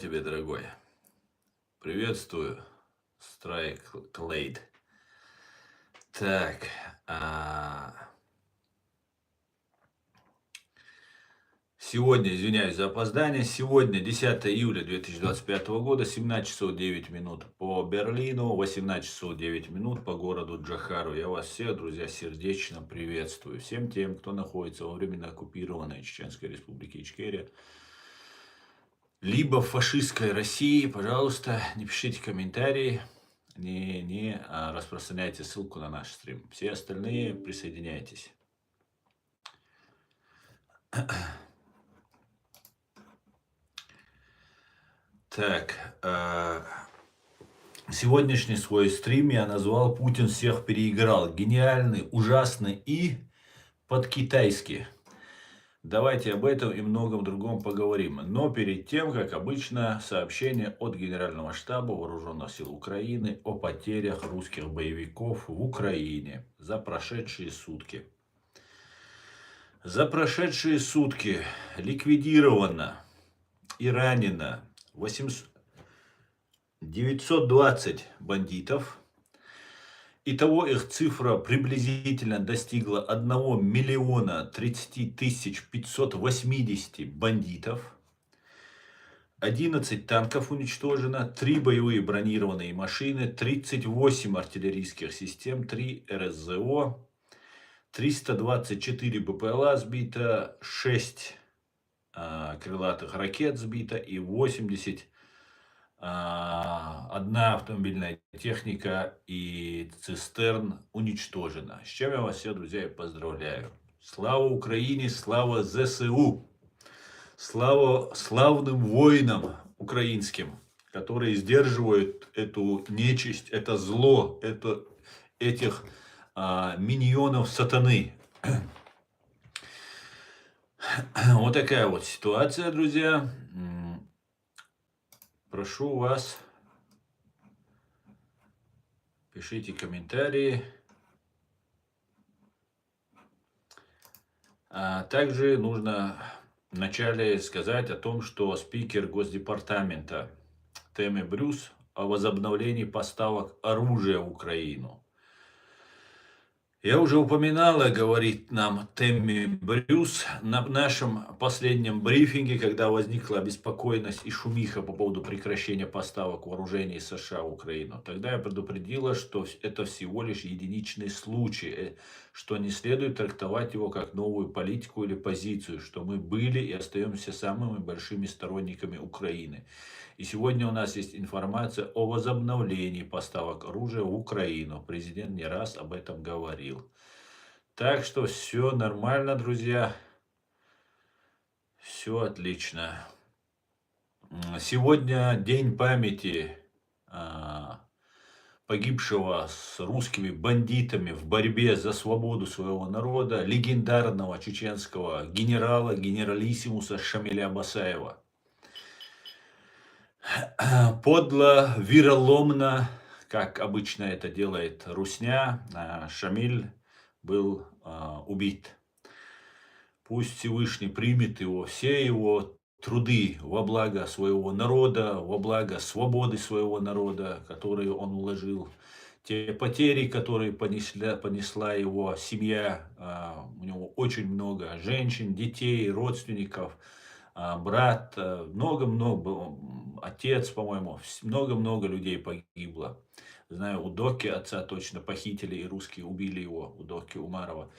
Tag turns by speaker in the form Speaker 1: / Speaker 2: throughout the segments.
Speaker 1: Тебе, дорогой. Приветствую, Страйк Клейд. Так, а, сегодня, извиняюсь за опоздание, сегодня 10 июля 2025 года, 17 часов 9 минут по Берлину, 18 часов 9 минут по городу Джохару. Я вас всех, друзья, сердечно приветствую. Всем тем, кто находится во временно оккупированной Чеченской Республике Ичкерия, либо в фашистской России, пожалуйста, не пишите комментарии, не распространяйте ссылку на наш стрим. Все остальные присоединяйтесь. Так, сегодняшний свой стрим я назвал «Путин всех переиграл». Гениальный, ужасный и под-китайски. Давайте об этом и многом другом поговорим. Но перед тем, как обычно, сообщение от Генерального штаба Вооруженных сил Украины о потерях русских боевиков в Украине за прошедшие сутки. За прошедшие сутки ликвидировано и ранено 920 бандитов. Итого их цифра приблизительно достигла 1 миллиона 30 тысяч 580 бандитов. 11 танков уничтожено, 3 боевые бронированные машины, 38 артиллерийских систем, 3 РСЗО, 324 БПЛА сбито, 6 крылатых ракет сбито и 81 автомобильная техника и цистерн уничтожена. С чем я вас всех, друзья, поздравляю. Слава Украине, слава ЗСУ, слава славным воинам украинским, которые сдерживают эту нечисть, это зло, этих миньонов сатаны. Вот такая вот ситуация, друзья. Прошу вас, пишите комментарии. Также нужно вначале сказать о том, что спикер Госдепартамента Тэмми Брюс о возобновлении поставок оружия в Украину. Я уже упоминала, говорит нам Тэмми Брюс, на нашем последнем брифинге, когда возникла обеспокоенность и шумиха по поводу прекращения поставок вооружений США в Украину. Тогда я предупредила, что это всего лишь единичный случай, что не следует трактовать его как новую политику или позицию, что мы были и остаемся самыми большими сторонниками Украины. И сегодня у нас есть информация о возобновлении поставок оружия в Украину. Президент не раз об этом говорил. Так что все нормально, друзья. Все отлично. Сегодня день памяти погибшего с русскими бандитами в борьбе за свободу своего народа легендарного чеченского генерала, генералиссимуса Шамиля Басаева. Подло, вероломно, как обычно это делает русня, Шамиль был убит. Пусть Всевышний примет его, все его труды во благо своего народа, во благо свободы своего народа, которые он вложил. Те потери, которые понесла его семья, у него очень много женщин, детей, родственников, брат, много-много, отец, по-моему, много-много людей погибло. Знаю, у Доки отца точно похитили и русские убили его, у Доки Умарова.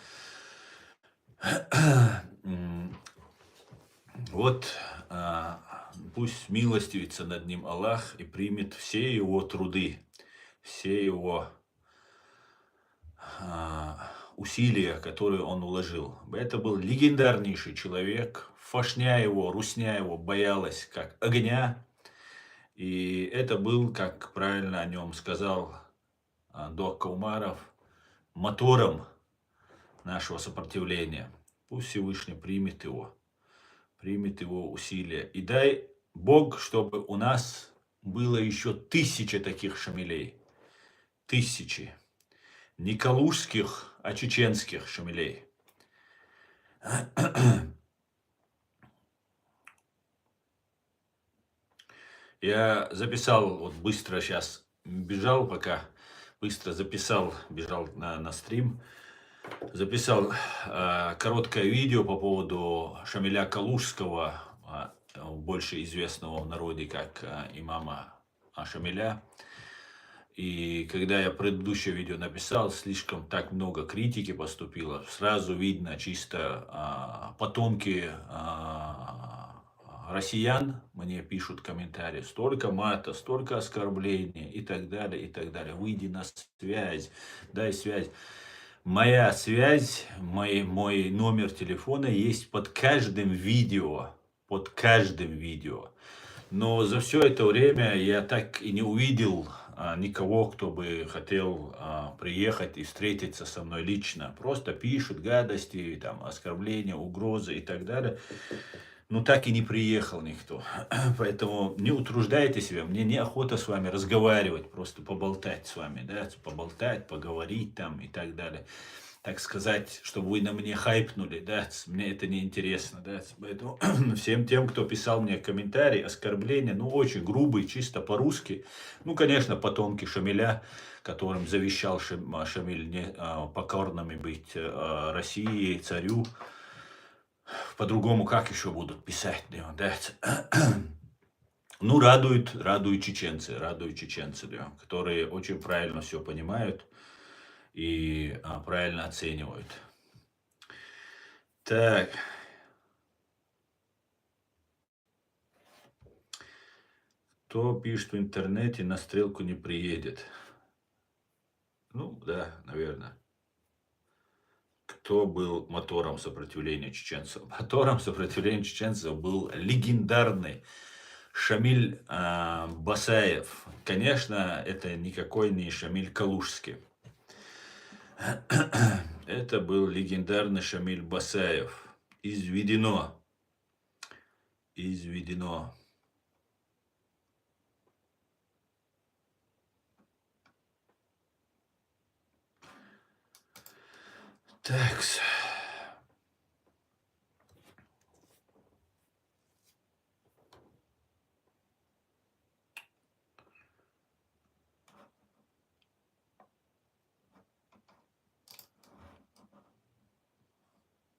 Speaker 1: Вот пусть милостивится над ним Аллах и примет все его труды, все его усилия, которые он вложил. Это был легендарнейший человек. Фашня его, русня его боялась как огня. И это был, как правильно о нем сказал Док Умаров, мотором нашего сопротивления. Пусть Всевышний примет его усилия. И дай Бог, чтобы у нас было еще 1000 таких Шамилей. 1000. Не калужских, а чеченских Шамилей. Я записал, вот быстро сейчас бежал пока, быстро записал, бежал на стрим, записал короткое видео по поводу Шамиля Калужского, больше известного в народе как имама Шамиля. И когда я предыдущее видео написал, слишком так много критики поступило. Сразу видно чисто потомки россиян мне пишут комментарии. Столько мата, столько оскорблений и так далее, и так далее. Выйди на связь, дай связь. Моя связь, мой номер телефона есть под каждым видео. Под каждым видео. Но за все это время я так и не увидел никого, кто бы хотел приехать и встретиться со мной лично. Просто пишут гадости, там, оскорбления, угрозы и так далее. Но так и не приехал никто. Поэтому не утруждайте себя. Мне неохота с вами разговаривать, просто поболтать с вами, да, поболтать, поговорить там и так далее. Так сказать, чтобы вы на мне хайпнули, да, мне это не интересно, да, поэтому всем тем, кто писал мне комментарии, оскорбления, ну, очень грубые, чисто по-русски, ну, конечно, потомки Шамиля, которым завещал Шамиль покорными быть России, царю, по-другому как еще будут писать, да, ну, радуют чеченцы, да, которые очень правильно все понимают и правильно оценивают. Так. Кто пишет в интернете, на стрелку не приедет? Ну, да, наверное. Кто был мотором сопротивления чеченцев? Мотором сопротивления чеченцев был легендарный Шамиль Басаев. Конечно, это никакой не Шамиль Калужский. Это был легендарный Шамиль Басаев. Изведено. Такс.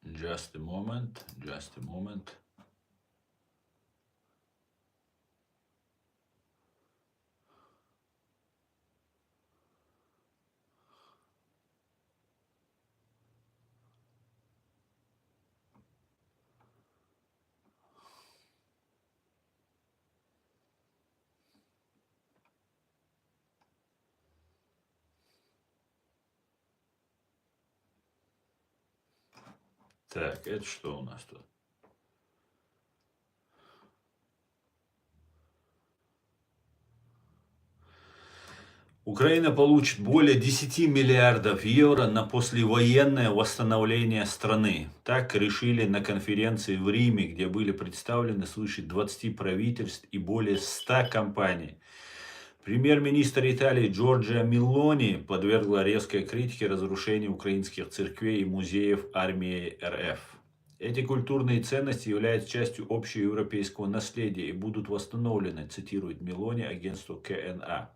Speaker 1: Just a moment. Так, это что у нас тут? Украина получит более 10 миллиардов евро на послевоенное восстановление страны. Так решили на конференции в Риме, где были представлены свыше 20 правительств и более 100 компаний. Премьер-министр Италии Джорджия Мелони подвергла резкой критике разрушения украинских церквей и музеев армии РФ. Эти культурные ценности являются частью общего европейского наследия и будут восстановлены, цитирует Мелони агентству КНА.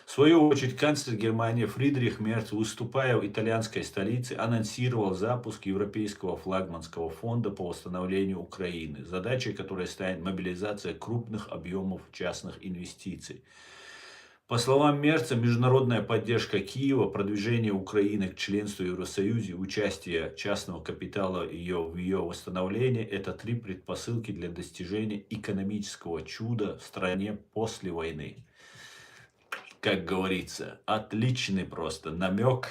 Speaker 1: В свою очередь, канцлер Германии Фридрих Мерц, выступая в итальянской столице, анонсировал запуск Европейского флагманского фонда по восстановлению Украины, задачей которой станет мобилизация крупных объемов частных инвестиций. По словам Мерца, международная поддержка Киева, продвижение Украины к членству в Евросоюзе, участие частного капитала в ее восстановлении – это 3 предпосылки для достижения экономического чуда в стране после войны. Как говорится, отличный просто намек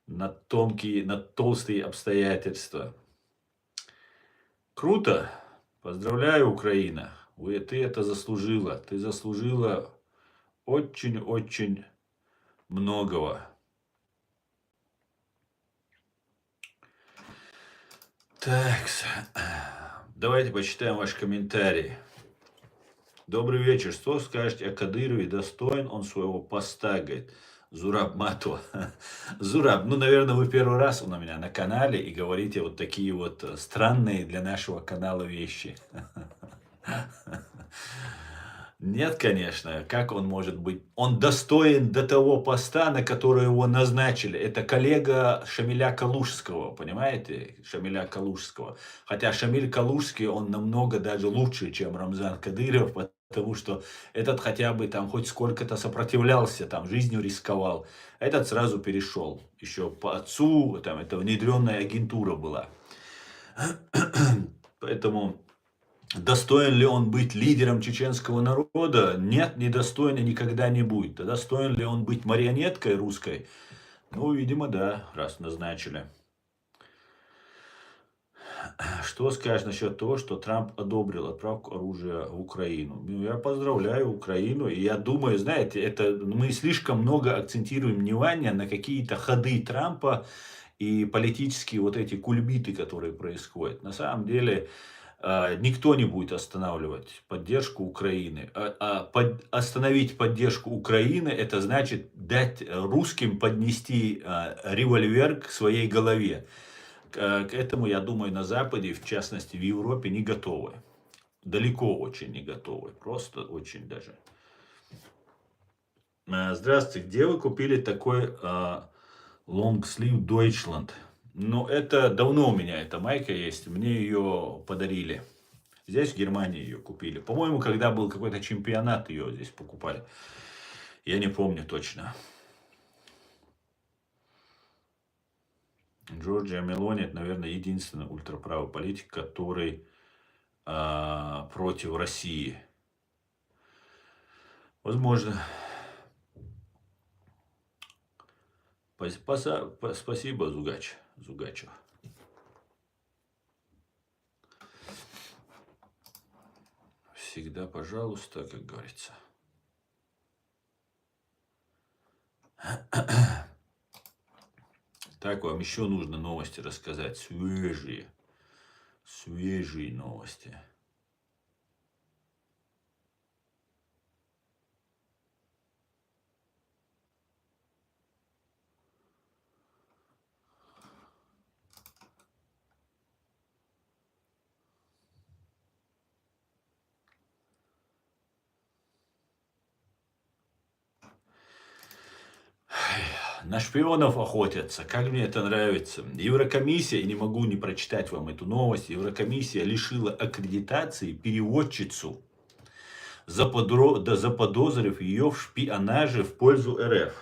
Speaker 1: на толстые обстоятельства. Круто! Поздравляю, Украина! Ты это заслужила. Ты заслужила очень-очень многого. Так, давайте почитаем ваши комментарии. Добрый вечер. Что скажете о Кадырове? Достоин он своего поста, говорит Зураб Матова. Зураб, ну, наверное, вы первый раз у меня на канале и говорите вот такие вот странные для нашего канала вещи. Нет, конечно, как он может быть? Он достоин до того поста, на который его назначили. Это коллега Шамиля Калужского, понимаете? Шамиля Калужского. Хотя Шамиль Калужский, он намного даже лучше, чем Рамзан Кадыров, потому что этот хотя бы там хоть сколько-то сопротивлялся, там жизнью рисковал. Этот сразу перешел. Еще по отцу, там это внедренная агентура была. Поэтому достоин ли он быть лидером чеченского народа? Нет, недостоин и никогда не будет. А достоин ли он быть марионеткой русской? Ну, видимо, да, раз назначили. Что скажешь насчет того, что Трамп одобрил отправку оружия в Украину? Ну, я поздравляю Украину. И я думаю, знаете, это мы слишком много акцентируем внимание на какие-то ходы Трампа и политические вот эти кульбиты, которые происходят. На самом деле, никто не будет останавливать поддержку Украины. Остановить поддержку Украины — это значит дать русским поднести револьвер к своей голове. К этому, я думаю, на Западе, в частности в Европе, не готовы. Далеко очень не готовы. Просто очень даже. Здравствуйте. Где вы купили такой long sleeve Deutschland? Ну, это давно у меня эта майка есть. Мне ее подарили. Здесь в Германии ее купили. По-моему, когда был какой-то чемпионат, ее здесь покупали. Я не помню точно. Джорджио Мелони — это, наверное, единственный ультраправый политик, который против России. Возможно. Спасибо, Зугачев. Всегда пожалуйста, как говорится. Так, вам еще нужно новости рассказать. Свежие новости. На шпионов охотятся. Как мне это нравится. Еврокомиссия, и не могу не прочитать вам эту новость, Еврокомиссия лишила аккредитации переводчицу, заподозрив ее в шпионаже в пользу РФ.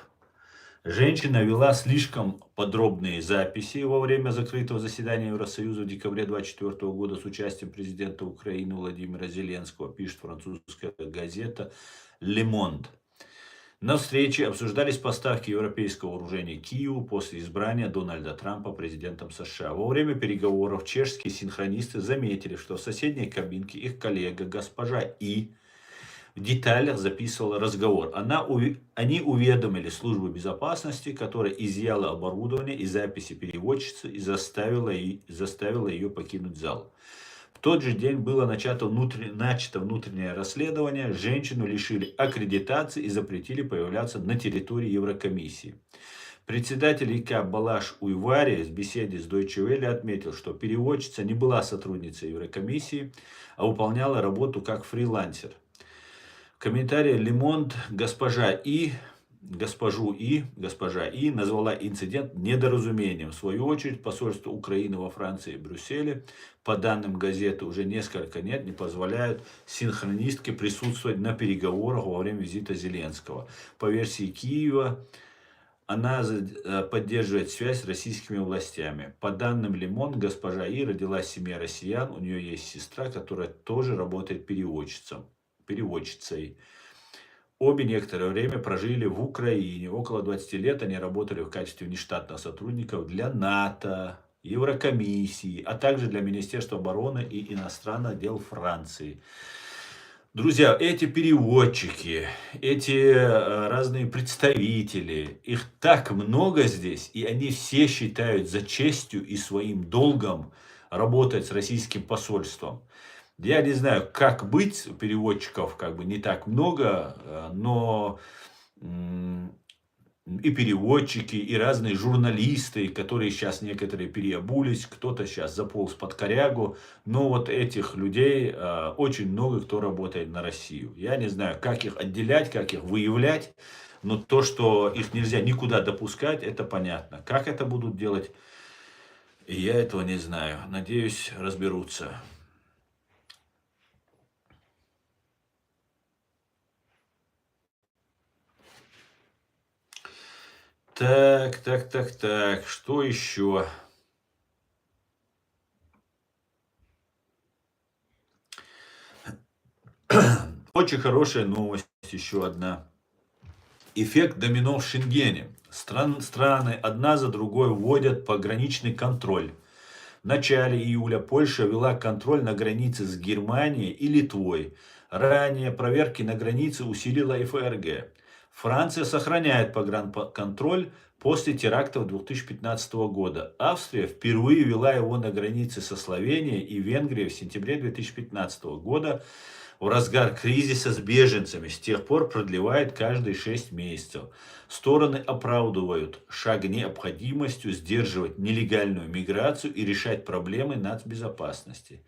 Speaker 1: Женщина вела слишком подробные записи во время закрытого заседания Евросоюза в декабре 2024 года с участием президента Украины Владимира Зеленского, пишет французская газета «Le Monde». На встрече обсуждались поставки европейского вооружения Киеву после избрания Дональда Трампа президентом США. Во время переговоров чешские синхронисты заметили, что в соседней кабинке их коллега госпожа И в деталях записывала разговор. Они уведомили службу безопасности, которая изъяла оборудование и записи переводчицы и заставила ее покинуть зал. В тот же день было начато внутреннее расследование. Женщину лишили аккредитации и запретили появляться на территории Еврокомиссии. Председатель ИК Балаш Уйвари в беседе с Deutsche Welle отметил, что переводчица не была сотрудницей Еврокомиссии, а выполняла работу как фрилансер. В комментарии Le Monde госпожа И назвала инцидент недоразумением. В свою очередь, посольство Украины во Франции и Брюсселе, по данным газеты, уже несколько лет не позволяют синхронистке присутствовать на переговорах во время визита Зеленского. По версии Киева, она поддерживает связь с российскими властями. По данным Le Monde, госпожа И родилась в семье россиян. У нее есть сестра, которая тоже работает переводчицей. Обе некоторое время прожили в Украине. Около 20 лет они работали в качестве внештатных сотрудников для НАТО, Еврокомиссии, а также для Министерства обороны и иностранных дел Франции. Друзья, эти переводчики, эти разные представители, их так много здесь, и они все считают за честью и своим долгом работать с российским посольством. Я не знаю, как быть, переводчиков как бы не так много, но и переводчики, и разные журналисты, которые сейчас некоторые переобулись, кто-то сейчас заполз под корягу. Но вот этих людей очень много кто работает на Россию. Я не знаю, как их отделять, как их выявлять. Но то, что их нельзя никуда допускать, это понятно. Как это будут делать, я этого не знаю. Надеюсь, разберутся. Так. Что еще? Очень хорошая новость еще одна. Эффект домино в Шенгене. Страны одна за другой вводят пограничный контроль. В начале июля Польша ввела контроль на границе с Германией и Литвой. Ранее проверки на границе усилила ФРГ. Франция сохраняет погранконтроль после терактов 2015 года. Австрия впервые ввела его на границе со Словенией и Венгрией в сентябре 2015 года в разгар кризиса с беженцами. С тех пор продлевает каждые 6 месяцев. Стороны оправдывают шаг необходимостью сдерживать нелегальную миграцию и решать проблемы нацбезопасности.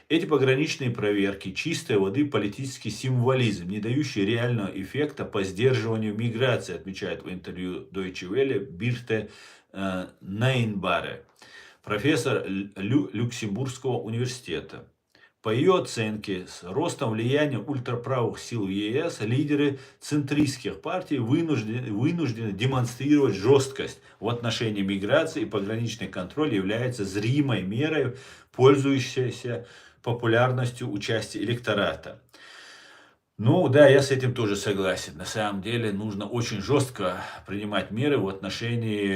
Speaker 1: Эти пограничные проверки чистой воды политический символизм, не дающий реального эффекта по сдерживанию миграции, отмечает в интервью Deutsche Welle Бирте Нейнбаре, профессор Люксембургского университета. По ее оценке, с ростом влияния ультраправых сил в ЕС, лидеры центристских партий вынуждены демонстрировать жесткость в отношении миграции, и пограничный контроль является зримой мерой, пользующейся популярностью участия электората. Ну да, я с этим тоже согласен. На самом деле нужно очень жестко принимать меры в отношении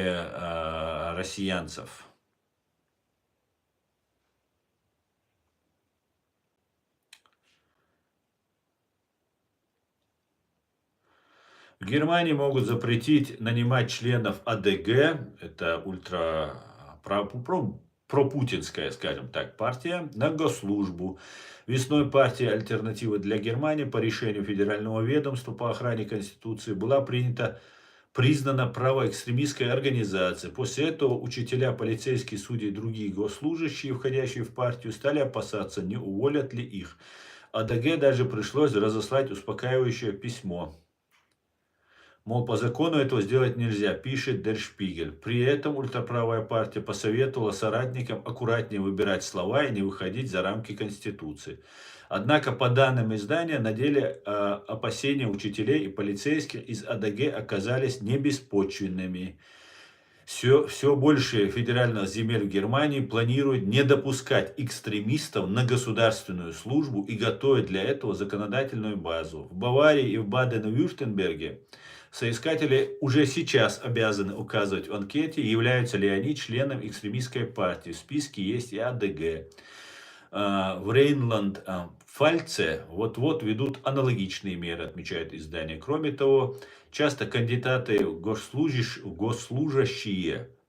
Speaker 1: россиянцев. В Германии могут запретить нанимать членов АДГ, это пропутинская, скажем так, партия, на госслужбу. Весной партия «Альтернатива для Германии» по решению Федерального ведомства по охране Конституции была признана правоэкстремистской организацией. После этого учителя, полицейские, судьи и другие госслужащие, входящие в партию, стали опасаться, не уволят ли их. АДГ даже пришлось разослать успокаивающее письмо. Мол, по закону этого сделать нельзя, пишет Der Spiegel. При этом ультраправая партия посоветовала соратникам аккуратнее выбирать слова и не выходить за рамки Конституции. Однако, по данным издания, на деле опасения учителей и полицейских из АДГ оказались не беспочвенными. Все больше федеральных земель в Германии планируют не допускать экстремистов на государственную службу и готовят для этого законодательную базу. В Баварии и в Баден-Вюртемберге соискатели уже сейчас обязаны указывать в анкете, являются ли они членом экстремистской партии. В списке есть и АДГ. В Рейнланд-Пфальце вот-вот ведут аналогичные меры, отмечает издание. Кроме того, часто кандидаты госслужащие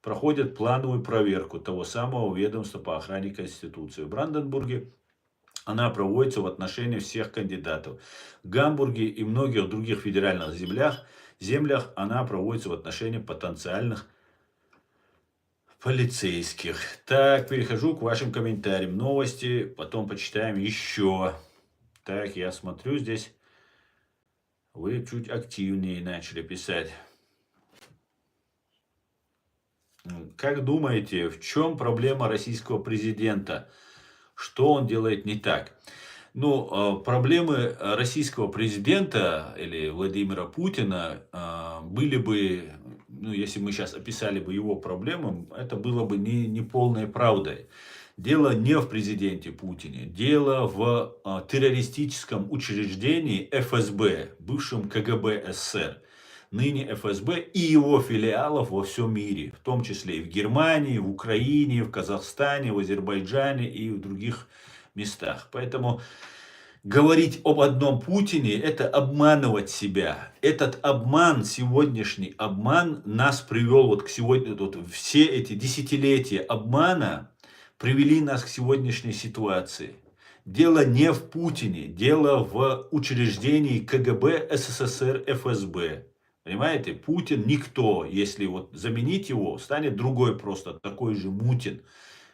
Speaker 1: проходят плановую проверку того самого ведомства по охране Конституции. В Бранденбурге она проводится в отношении всех кандидатов. В Гамбурге и многих других федеральных землях она проводится в отношении потенциальных полицейских. Так, перехожу к вашим комментариям. Новости, потом почитаем еще. Так, я смотрю здесь. Вы чуть активнее начали писать. Как думаете, в чем проблема российского президента? Что он делает не так? Ну, проблемы российского президента или Владимира Путина были бы, ну, если мы сейчас описали бы его проблемы, это было бы не полной правдой. Дело не в президенте Путине, дело в террористическом учреждении ФСБ, бывшем КГБ СССР, ныне ФСБ и его филиалов во всем мире, в том числе и в Германии, в Украине, в Казахстане, в Азербайджане и в других местах. Поэтому говорить об одном Путине — это обманывать себя. Этот обман, сегодняшний обман нас привел вот к сегодня, вот все эти десятилетия обмана привели нас к сегодняшней ситуации. Дело не в Путине, дело в учреждении КГБ, СССР, ФСБ. Понимаете, Путин никто. Если вот заменить его, станет другой просто, такой же Мутин.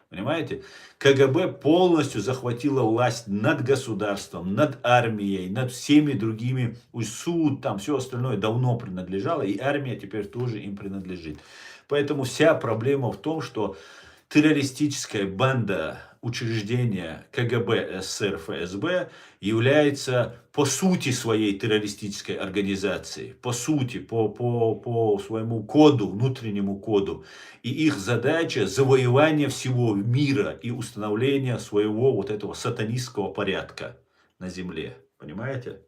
Speaker 1: Понимаете? КГБ полностью захватила власть над государством, над армией, над всеми другими. Суд, там все остальное давно принадлежало, и армия теперь тоже им принадлежит. Поэтому вся проблема в том, что террористическая банда учреждения КГБ СССР ФСБ является по сути своей террористической организацией, по сути, по своему коду, внутреннему коду. И их задача завоевание всего мира и установление своего вот этого сатанистского порядка на земле. Понимаете?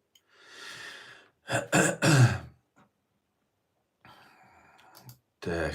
Speaker 1: Так.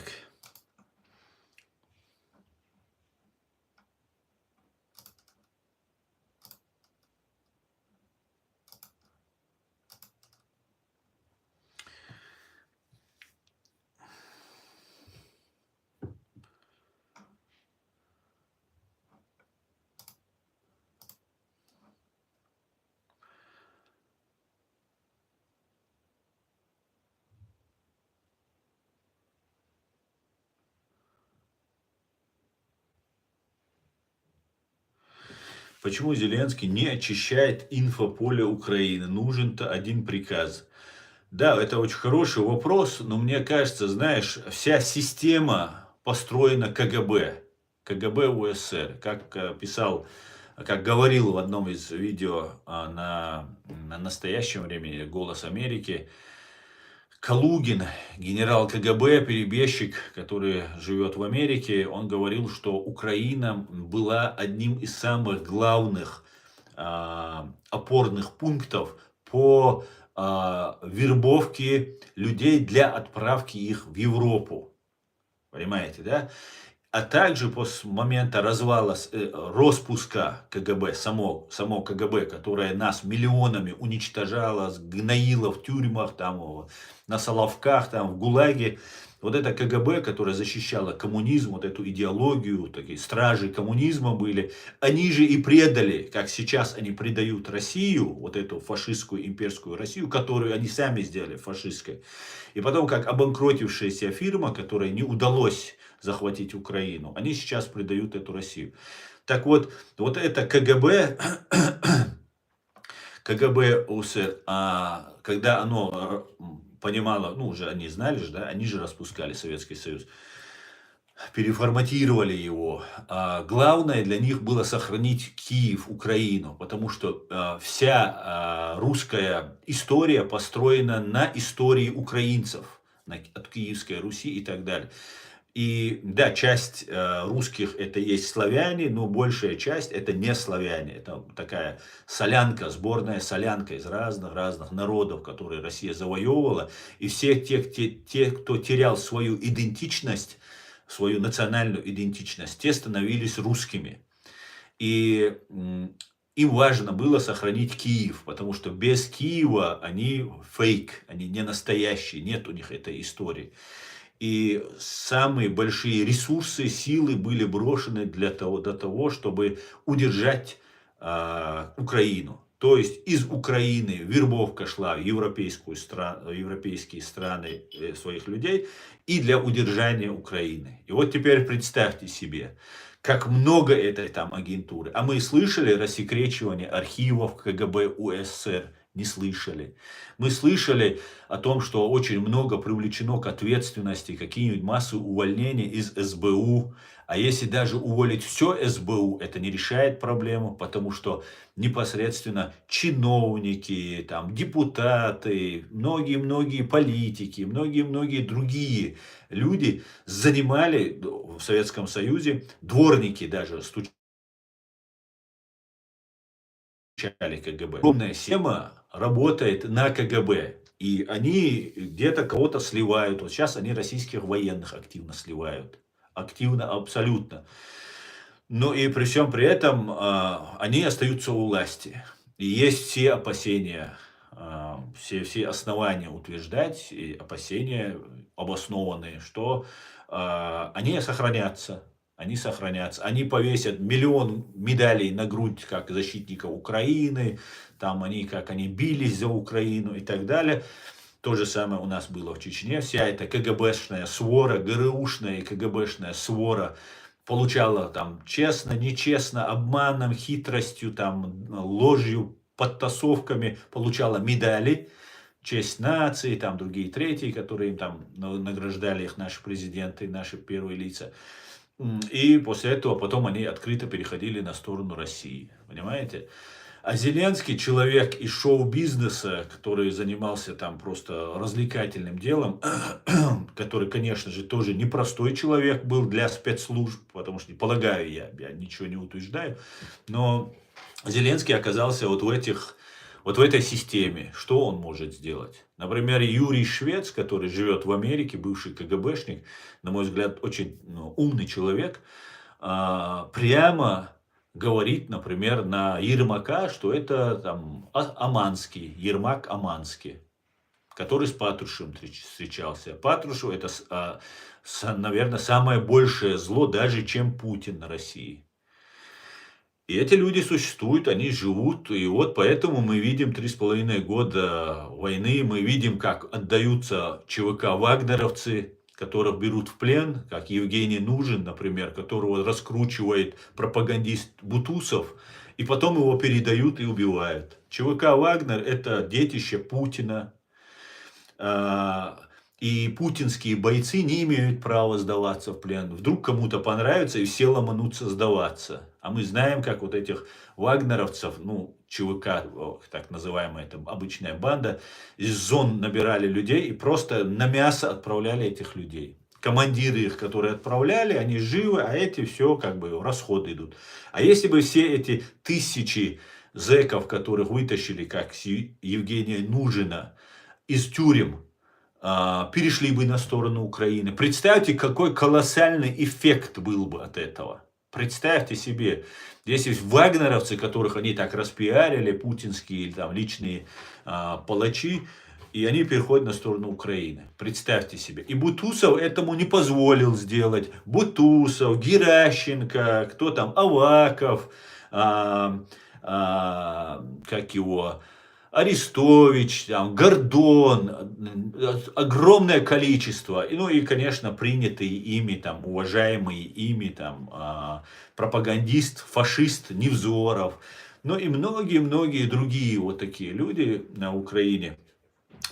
Speaker 1: Почему Зеленский не очищает инфополе Украины? Нужен-то один приказ. Да, это очень хороший вопрос, но мне кажется, знаешь, вся система построена КГБ. КГБ УССР. Как писал, как говорил в одном из видео на настоящем времени «Голос Америки», Калугин, генерал КГБ, перебежчик, который живет в Америке, он говорил, что Украина была одним из самых главных опорных пунктов по вербовке людей для отправки их в Европу. Понимаете, да? А также после момента развала, распуска КГБ, само КГБ, которое нас миллионами уничтожало, гноило в тюрьмах, там, на Соловках, там, в ГУЛАГе. Вот это КГБ, которое защищало коммунизм, вот эту идеологию, такие стражи коммунизма были, они же и предали, как сейчас они предают Россию, вот эту фашистскую имперскую Россию, которую они сами сделали фашистской. И потом, как обанкротившаяся фирма, которой не удалось захватить Украину, они сейчас предают эту Россию. Так вот, вот это КГБ, КГБ УССР, когда оно понимало, ну уже они знали же, да, они же распускали Советский Союз, переформатировали его. Главное для них было сохранить Киев, Украину, потому что вся русская история построена на истории украинцев, от Киевской Руси и так далее. И да, часть русских это есть славяне, но большая часть это не славяне. Это такая солянка, сборная солянка из разных народов, которые Россия завоевывала. И все те, кто терял свою идентичность, свою национальную идентичность, те становились русскими. И им важно было сохранить Киев, потому что без Киева они фейк, они не настоящие, нет у них этой истории. И самые большие ресурсы, силы были брошены для того, чтобы удержать Украину. То есть из Украины вербовка шла в европейские страны своих людей и для удержания Украины. И вот теперь представьте себе, как много этой там агентуры. А мы слышали рассекречивание архивов КГБ УССР? Не слышали. Мы слышали о том, что очень много привлечено к ответственности, какие-нибудь массы увольнений из СБУ. А если даже уволить все СБУ, это не решает проблему, потому что непосредственно чиновники, там, депутаты, многие-многие политики, многие-многие другие люди занимали в Советском Союзе, дворники даже стучали КГБ. Огромная система работает на КГБ. И они где-то кого-то сливают. Вот сейчас они российских военных активно сливают. Активно, абсолютно. Но и при всем при этом они остаются у власти. И есть все опасения, все основания утверждать, и опасения обоснованные, что они сохранятся. Они сохранятся. Они повесят миллион медалей на грудь, как защитников Украины. Там они, как они бились за Украину и так далее. То же самое у нас было в Чечне. Вся эта КГБшная свора, ГРУшная и КГБшная свора получала там честно, нечестно, обманом, хитростью, там, ложью, подтасовками, получала медали, честь нации, там другие третьи, которые им там награждали их наши президенты, наши первые лица. И после этого потом они открыто переходили на сторону России. Понимаете? А Зеленский человек из шоу-бизнеса, который занимался там просто развлекательным делом, который, конечно же, тоже непростой человек был для спецслужб, потому что, полагаю я ничего не утверждаю, но Зеленский оказался вот в этой системе. Что он может сделать? Например, Юрий Швец, который живет в Америке, бывший КГБшник, на мой взгляд, очень умный человек, прямо говорит, например, на Ермака, что это там Аманский, Ермак Аманский, который с Патрушевым встречался. Патрушев это, наверное, самое большее зло, даже чем Путин на России. И эти люди существуют, они живут, и вот поэтому мы видим 3,5 года войны, мы видим, как отдаются ЧВК вагнеровцы, которых берут в плен, как Евгений Нужен, например, которого раскручивает пропагандист Бутусов, и потом его передают и убивают. ЧВК «Вагнер» – это детище Путина, и путинские бойцы не имеют права сдаваться в плен. Вдруг кому-то понравится, и все ломанутся сдаваться. А мы знаем, как вот этих вагнеровцев, ЧВК, так называемая, это обычная банда, из зон набирали людей и просто на мясо отправляли этих людей. Командиры их, которые отправляли, они живы, а эти все как бы в расход идут. А если бы все эти тысячи зэков, которых вытащили, как Евгения Нужина, из тюрем, перешли бы на сторону Украины. Представьте, какой колоссальный эффект был бы от этого. Представьте себе, если вагнеровцы, которых они так распиарили, путинские или там личные палачи, и они переходят на сторону Украины. Представьте себе. И Бутусов этому не позволил сделать. Бутусов, Геращенко, кто там, Аваков, как его... Арестович, там, Гордон, огромное количество, и, конечно, принятые ими, там, уважаемые ими, там, пропагандист, фашист Невзоров, и многие-многие другие вот такие люди на Украине.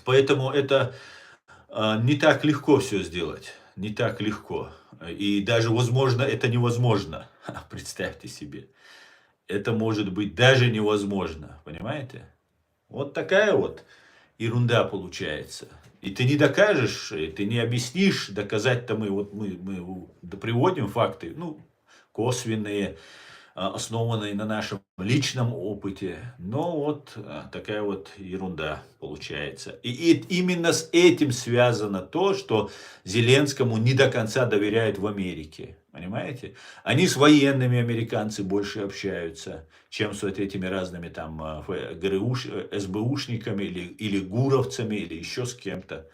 Speaker 1: Поэтому это не так легко все сделать, не так легко. И даже, возможно, это невозможно, представьте себе. Это может быть даже невозможно, понимаете? Вот такая вот ерунда получается. И ты не докажешь, ты не объяснишь, доказать-то мы приводим факты, косвенные, основанные на нашем личном опыте. Но вот такая вот ерунда получается. И именно с этим связано то, что Зеленскому не до конца доверяют в Америке. Понимаете? Они с военными, американцы, больше общаются, чем с вот этими разными там СБУшниками или гуровцами, или еще с кем-то.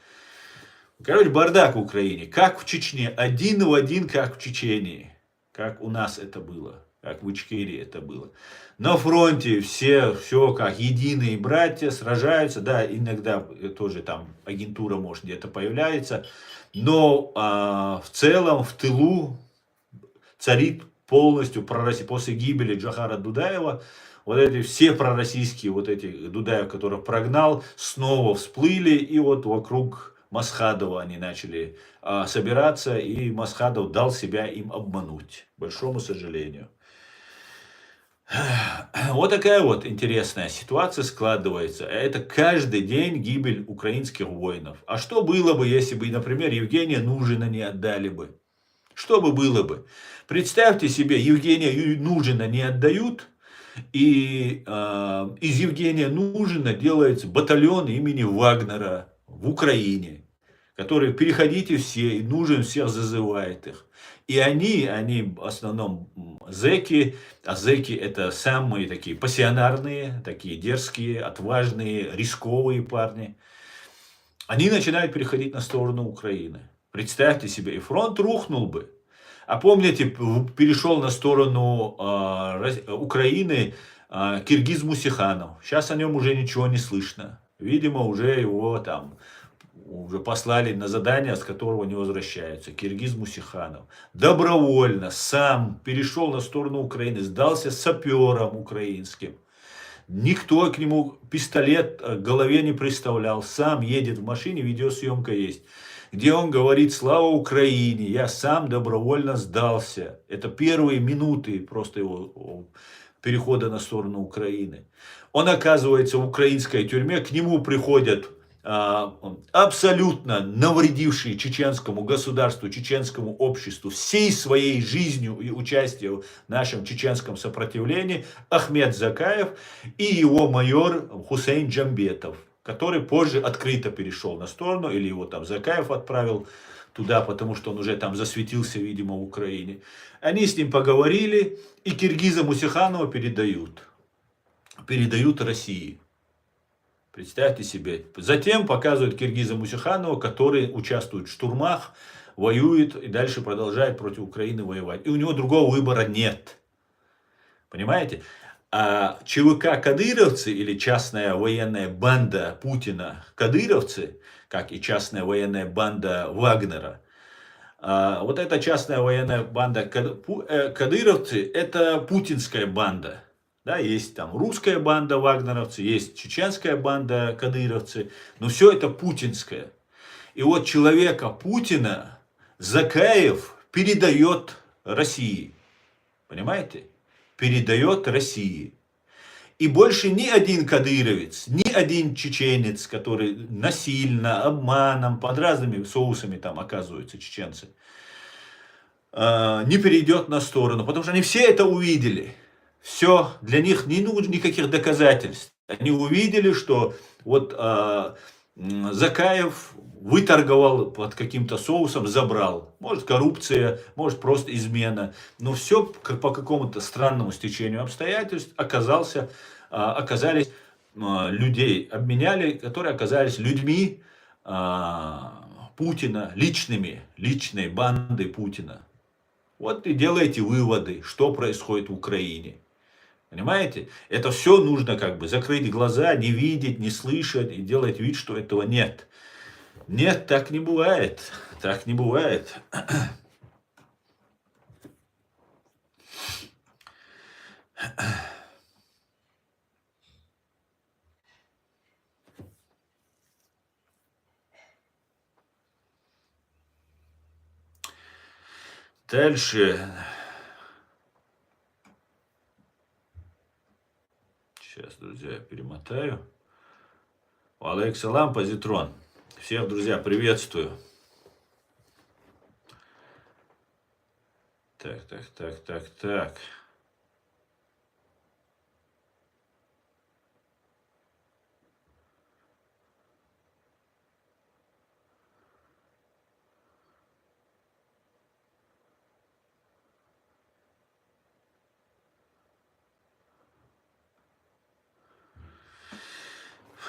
Speaker 1: Короче, бардак в Украине. Как в Чечне. Один в один, как в Чечении. Как у нас это было. Как в Ичкерии это было. На фронте все как единые братья сражаются. Да, иногда тоже там агентура может где-то появляется. Но в целом в тылу царит полностью после гибели Джохара Дудаева. Вот эти все пророссийские, вот эти Дудаев, которых прогнал, снова всплыли. И вот вокруг Масхадова они начали собираться. И Масхадов дал себя им обмануть. К большому сожалению. Вот такая вот интересная ситуация складывается. Это каждый день гибель украинских воинов. А что было бы, если бы, например, Евгения Нужина не отдали бы? Что бы было бы? Представьте себе, Евгения Нужина не отдают, и из Евгения Нужина делается батальон имени Вагнера в Украине, который переходите все, и Нужен всех зазывает их. И они в основном зэки, а зэки это самые такие пассионарные, такие дерзкие, отважные, рисковые парни. Они начинают переходить на сторону Украины. Представьте себе, и фронт рухнул бы. А помните, перешел на сторону Украины Киргиз Мусиханов. Сейчас о нем уже ничего не слышно. Видимо, уже его там уже послали на задание, с которого не возвращаются. Киргиз Мусиханов добровольно сам перешел на сторону Украины, сдался сапером украинским. Никто к нему пистолет к голове не приставлял. Сам едет в машине, видеосъемка есть, где он говорит: слава Украине, я сам добровольно сдался. Это первые минуты просто его перехода на сторону Украины. Он оказывается в украинской тюрьме, к нему приходят абсолютно навредившие чеченскому государству, чеченскому обществу всей своей жизнью и участием в нашем чеченском сопротивлении Ахмед Закаев и его майор Хусейн Джамбетов, который позже открыто перешел на сторону, или его там Закаев отправил туда, потому что он уже там засветился, видимо, в Украине. Они с ним поговорили, и Киргиза Мусиханова передают России. Представьте себе. Затем показывают Киргиза Мусиханова, который участвует в штурмах, воюет и дальше продолжает против Украины воевать. И у него другого выбора нет. Понимаете? А ЧВК кадыровцы или частная военная банда Путина кадыровцы, как и частная военная банда Вагнера, вот эта частная военная банда кадыровцы, это путинская банда. Да, есть там русская банда вагнеровцы, есть чеченская банда кадыровцы, но все это путинское. И вот человека Путина Закаев передает России. Понимаете? Передает России. И больше ни один кадыровец, ни один чеченец, который насильно, обманом, под разными соусами там оказываются чеченцы, не перейдет на сторону. Потому что они все это увидели. Все, для них не нужно никаких доказательств. Они увидели, что вот Закаев выторговал под каким-то соусом, забрал. Может коррупция, может просто измена. Но все по какому-то странному стечению обстоятельств оказались людей, обменяли, которые оказались людьми Путина, личной бандой Путина. Вот и делайте выводы, что происходит в Украине. Понимаете? Это все нужно как бы закрыть глаза, не видеть, не слышать и делать вид, что этого нет. Нет, так не бывает. Так не бывает. Дальше. Сейчас, друзья, я перемотаю. Алейкум позитрон. Всех, друзья, приветствую. Так.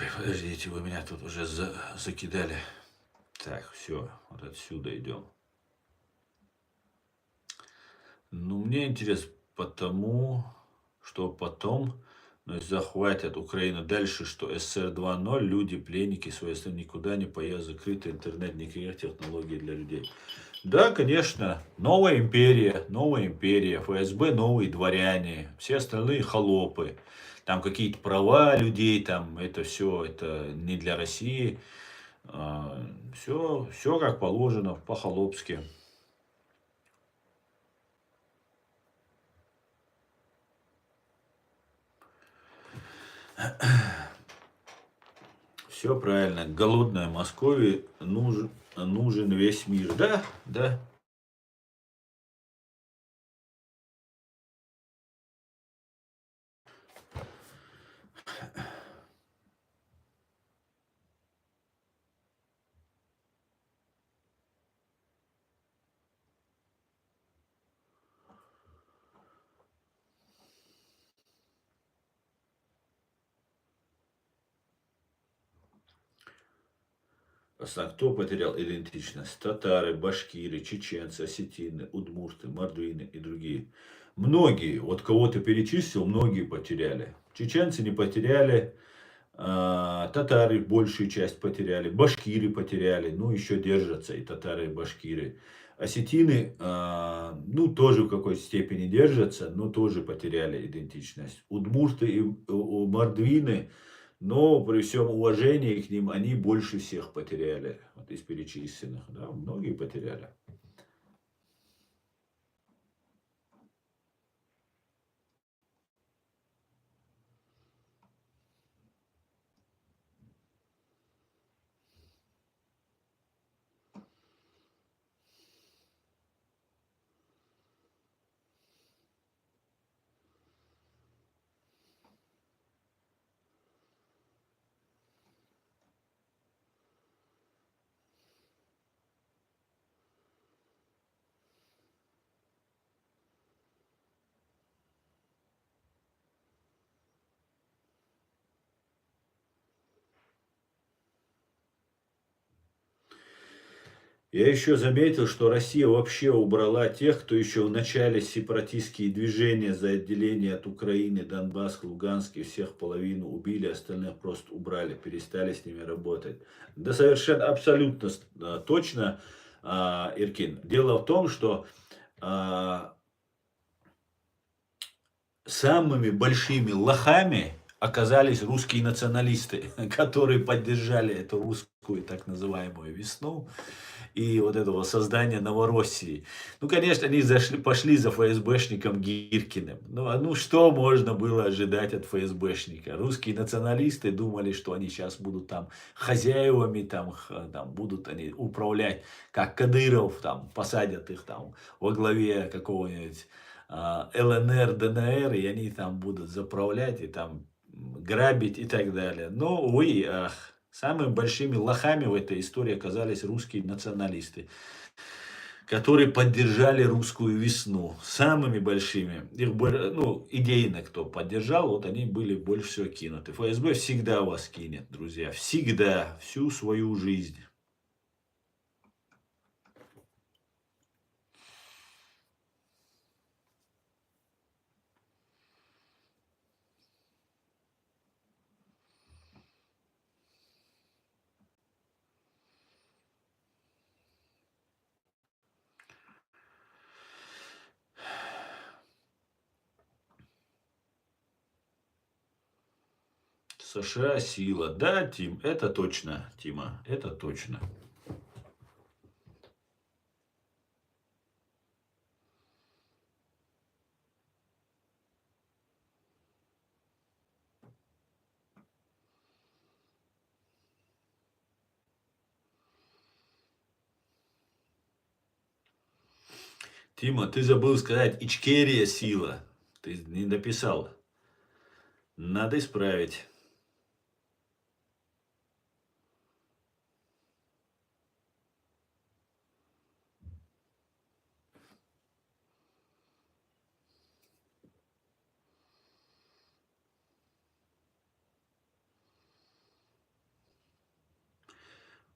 Speaker 1: Ой, подождите, вы меня тут уже закидали. Так, все, вот отсюда идем. Ну, мне интересно потому, что потом захватят Украину дальше, что СССР 2.0, люди, пленники своей страны, никуда не поедут, закрытый интернет, никаких технологий для людей. Да, конечно, новая империя, ФСБ новые дворяне, все остальные холопы. Там какие-то права людей, там это все, это не для России. Все как положено, по-холопски. Все правильно. Голодная Московия нужен весь мир. Да. Кто потерял идентичность? Татары, башкиры, чеченцы, осетины, удмурты, мордвины и другие. Многие, вот кого ты перечислил, многие потеряли. Чеченцы не потеряли, Татары большую часть потеряли, башкиры потеряли, ну еще держатся и татары, и башкиры. Осетины, ну тоже в какой-то степени держатся, но тоже потеряли идентичность. Удмурты и мордвины, но при всем уважении к ним, они больше всех потеряли, вот из перечисленных, да, многие потеряли. Я еще заметил, что Россия вообще убрала тех, кто еще в начале сепаратистские движения за отделение от Украины, Донбасс, Луганск, и всех половину убили, остальных просто убрали, перестали с ними работать. Да совершенно абсолютно точно, Иркин. Дело в том, что самыми большими лохами оказались русские националисты, которые поддержали эту русскую так называемую весну и вот этого создания Новороссии. Ну, конечно, они пошли за ФСБшником Гиркиным. Ну, что можно было ожидать от ФСБшника? Русские националисты думали, что они сейчас будут там хозяевами, там будут они управлять, как Кадыров, там посадят их там во главе какого-нибудь ЛНР, ДНР, и они там будут заправлять и там грабить и так далее. Но, увы, ах, самыми большими лохами в этой истории оказались русские националисты, которые поддержали русскую весну. Самыми большими. Их, ну, идейно кто поддержал, вот они были больше всего кинуты. ФСБ всегда вас кинет, друзья. Всегда. Всю свою жизнь. США сила. Да, Тим, это точно, Тима, это точно. Тима, ты забыл сказать, Ичкерия сила. Ты не написал. Надо исправить.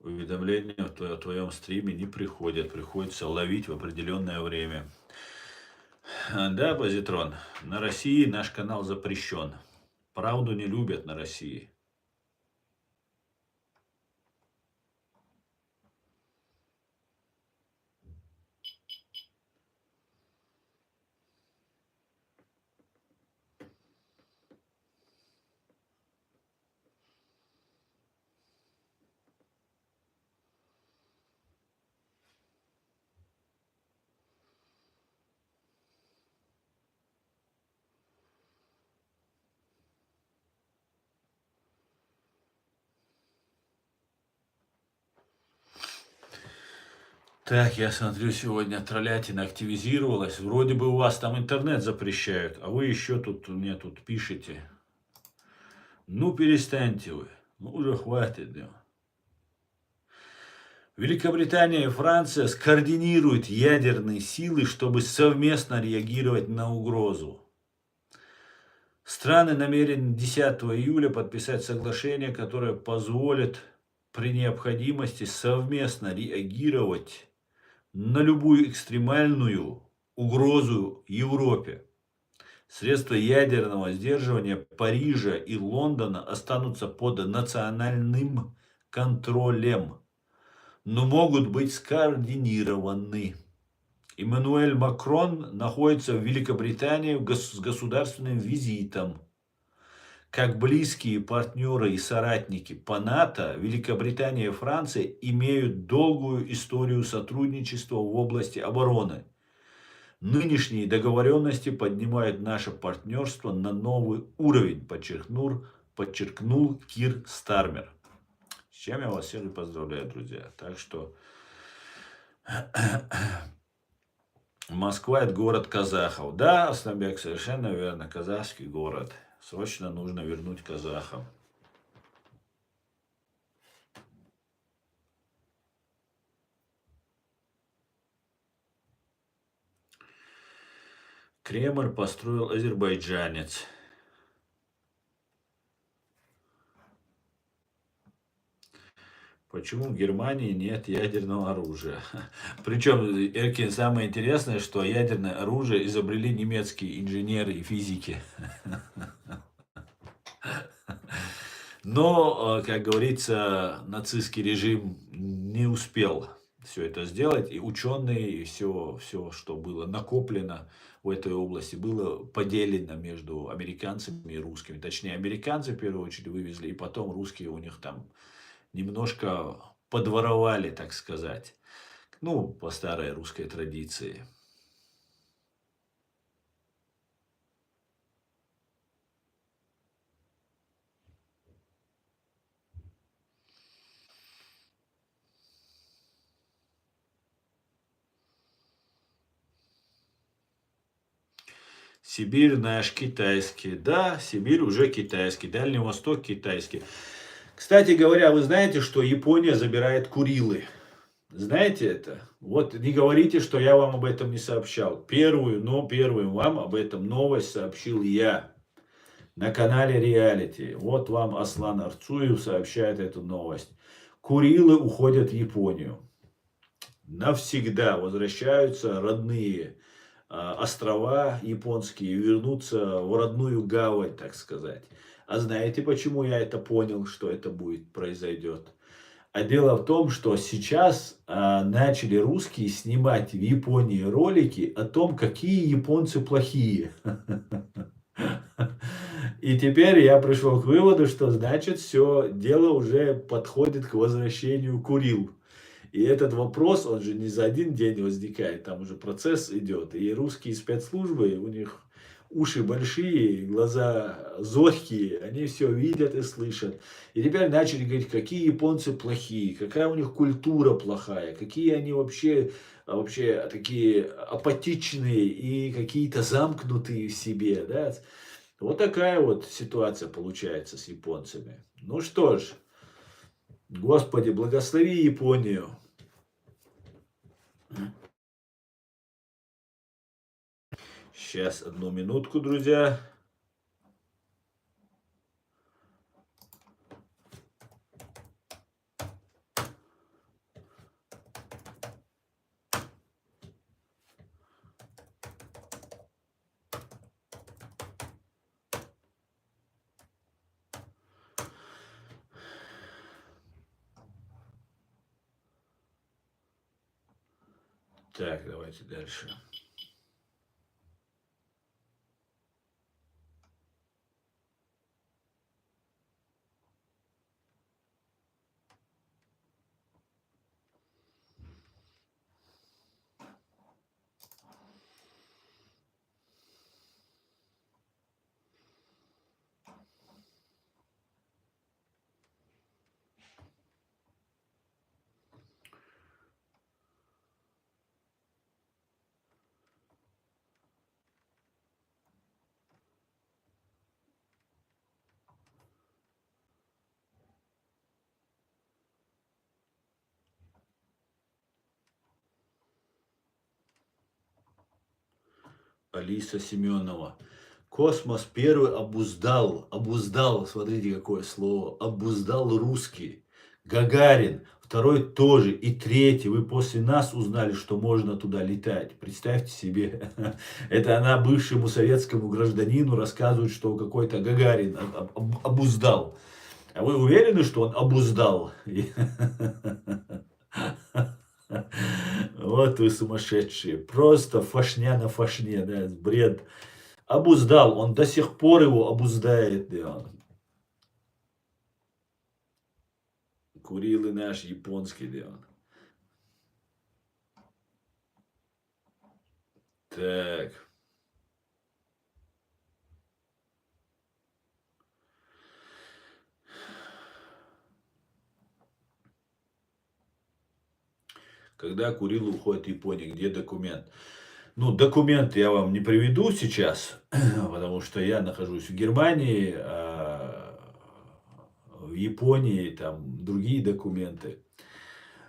Speaker 1: Уведомления о твоем стриме не приходят. Приходится ловить в определенное время. Да, Позитрон, на России наш канал запрещен. Правду не любят на России. Так, я смотрю, сегодня троллятина активизировалась. Вроде бы у вас там интернет запрещают, а вы еще тут мне тут пишете. Ну, перестаньте вы. Ну, уже хватит. Да. Великобритания и Франция скоординируют ядерные силы, чтобы совместно реагировать на угрозу. Страны намерены 10 июля подписать соглашение, которое позволит при необходимости совместно реагировать на любую экстремальную угрозу Европе. Средства ядерного сдерживания Парижа и Лондона останутся под национальным контролем, но могут быть скоординированы. Эммануэль Макрон находится в Великобритании с государственным визитом. Как близкие партнеры и соратники по НАТО, Великобритания и Франция имеют долгую историю сотрудничества в области обороны. Нынешние договоренности поднимают наше партнерство на новый уровень, подчеркнул Кир Стармер. С чем я вас всех и поздравляю, друзья. Так что Москва – это город казахов. Да, Асланбек, совершенно верно, казахский город. Срочно нужно вернуть казахам. Кремль построил азербайджанец. Почему в Германии нет ядерного оружия? Причем, Эркин, самое интересное, что ядерное оружие изобрели немецкие инженеры и физики. Но, как говорится, нацистский режим не успел все это сделать. И ученые, и все, что было накоплено в этой области, было поделено между американцами и русскими. Точнее, американцы в первую очередь вывезли, и потом русские у них там немножко подворовали, так сказать. Ну, по старой русской традиции. Сибирь наш китайский. Да, Сибирь уже китайский. Дальний Восток китайский. Кстати говоря, вы знаете, что Япония забирает Курилы? Знаете это? Вот не говорите, что я вам об этом не сообщал. Первым вам об этом новость сообщил я на канале Реалити. Вот вам Аслан Арцуев сообщает эту новость. Курилы уходят в Японию. Навсегда возвращаются родные острова японские, вернутся в родную гавань, так сказать. А знаете, почему я это понял, что это произойдет? А дело в том, что сейчас начали русские снимать в Японии ролики о том, какие японцы плохие. И теперь я пришел к выводу, что значит все, дело уже подходит к возвращению Курил. И этот вопрос, он же не за один день возникает, там уже процесс идет. И русские спецслужбы, у них уши большие, глаза зоркие, они все видят и слышат. И теперь начали говорить, какие японцы плохие, какая у них культура плохая, какие они вообще такие апатичные и какие-то замкнутые в себе. Да? Вот такая вот ситуация получается с японцами. Ну что ж, Господи, благослови Японию. Сейчас, одну минутку, друзья. Так, давайте дальше. Алиса Семенова. Космос первый обуздал, смотрите какое слово, обуздал русский. Гагарин второй тоже, и третий. Вы после нас узнали, что можно туда летать. Представьте себе. Это она бывшему советскому гражданину рассказывает, что какой-то Гагарин обуздал. А вы уверены, что он обуздал? Вот вы сумасшедшие. Просто фашня на фашне, да, бред. Обуздал, он до сих пор его обуздает. Да. Курилы наш японский, да. Так. Когда Курилы уходит в Японию, где документ? Ну, документ я вам не приведу сейчас, потому что я нахожусь в Германии, а в Японии там другие документы.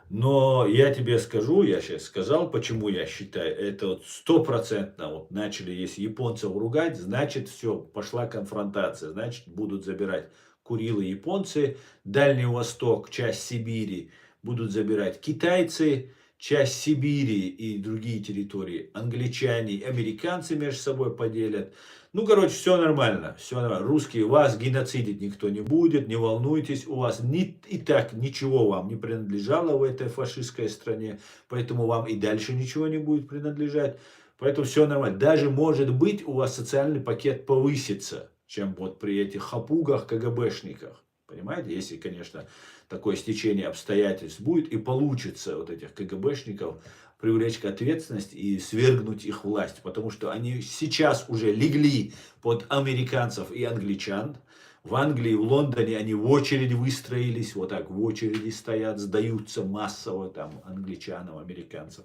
Speaker 1: Но я тебе скажу, я сейчас сказал, почему я считаю, это вот стопроцентно, вот начали, если японцев ругать, значит все, пошла конфронтация, значит будут забирать Курилы японцы, Дальний Восток, часть Сибири будут забирать китайцы, часть Сибири и другие территории англичане, американцы между собой поделят. Ну, короче, все нормально, все нормально. Русские, вас геноцидить никто не будет, не волнуйтесь, у вас и так ничего вам не принадлежало в этой фашистской стране, поэтому вам и дальше ничего не будет принадлежать. Поэтому все нормально. Даже, может быть, у вас социальный пакет повысится, чем вот при этих хапугах, КГБшниках. Понимаете, если, конечно, такое стечение обстоятельств будет и получится вот этих КГБшников привлечь к ответственности и свергнуть их власть. Потому что они сейчас уже легли под американцев и англичан. В Англии, в Лондоне они в очередь выстроились, вот так в очереди стоят, сдаются массово там англичанам, американцам,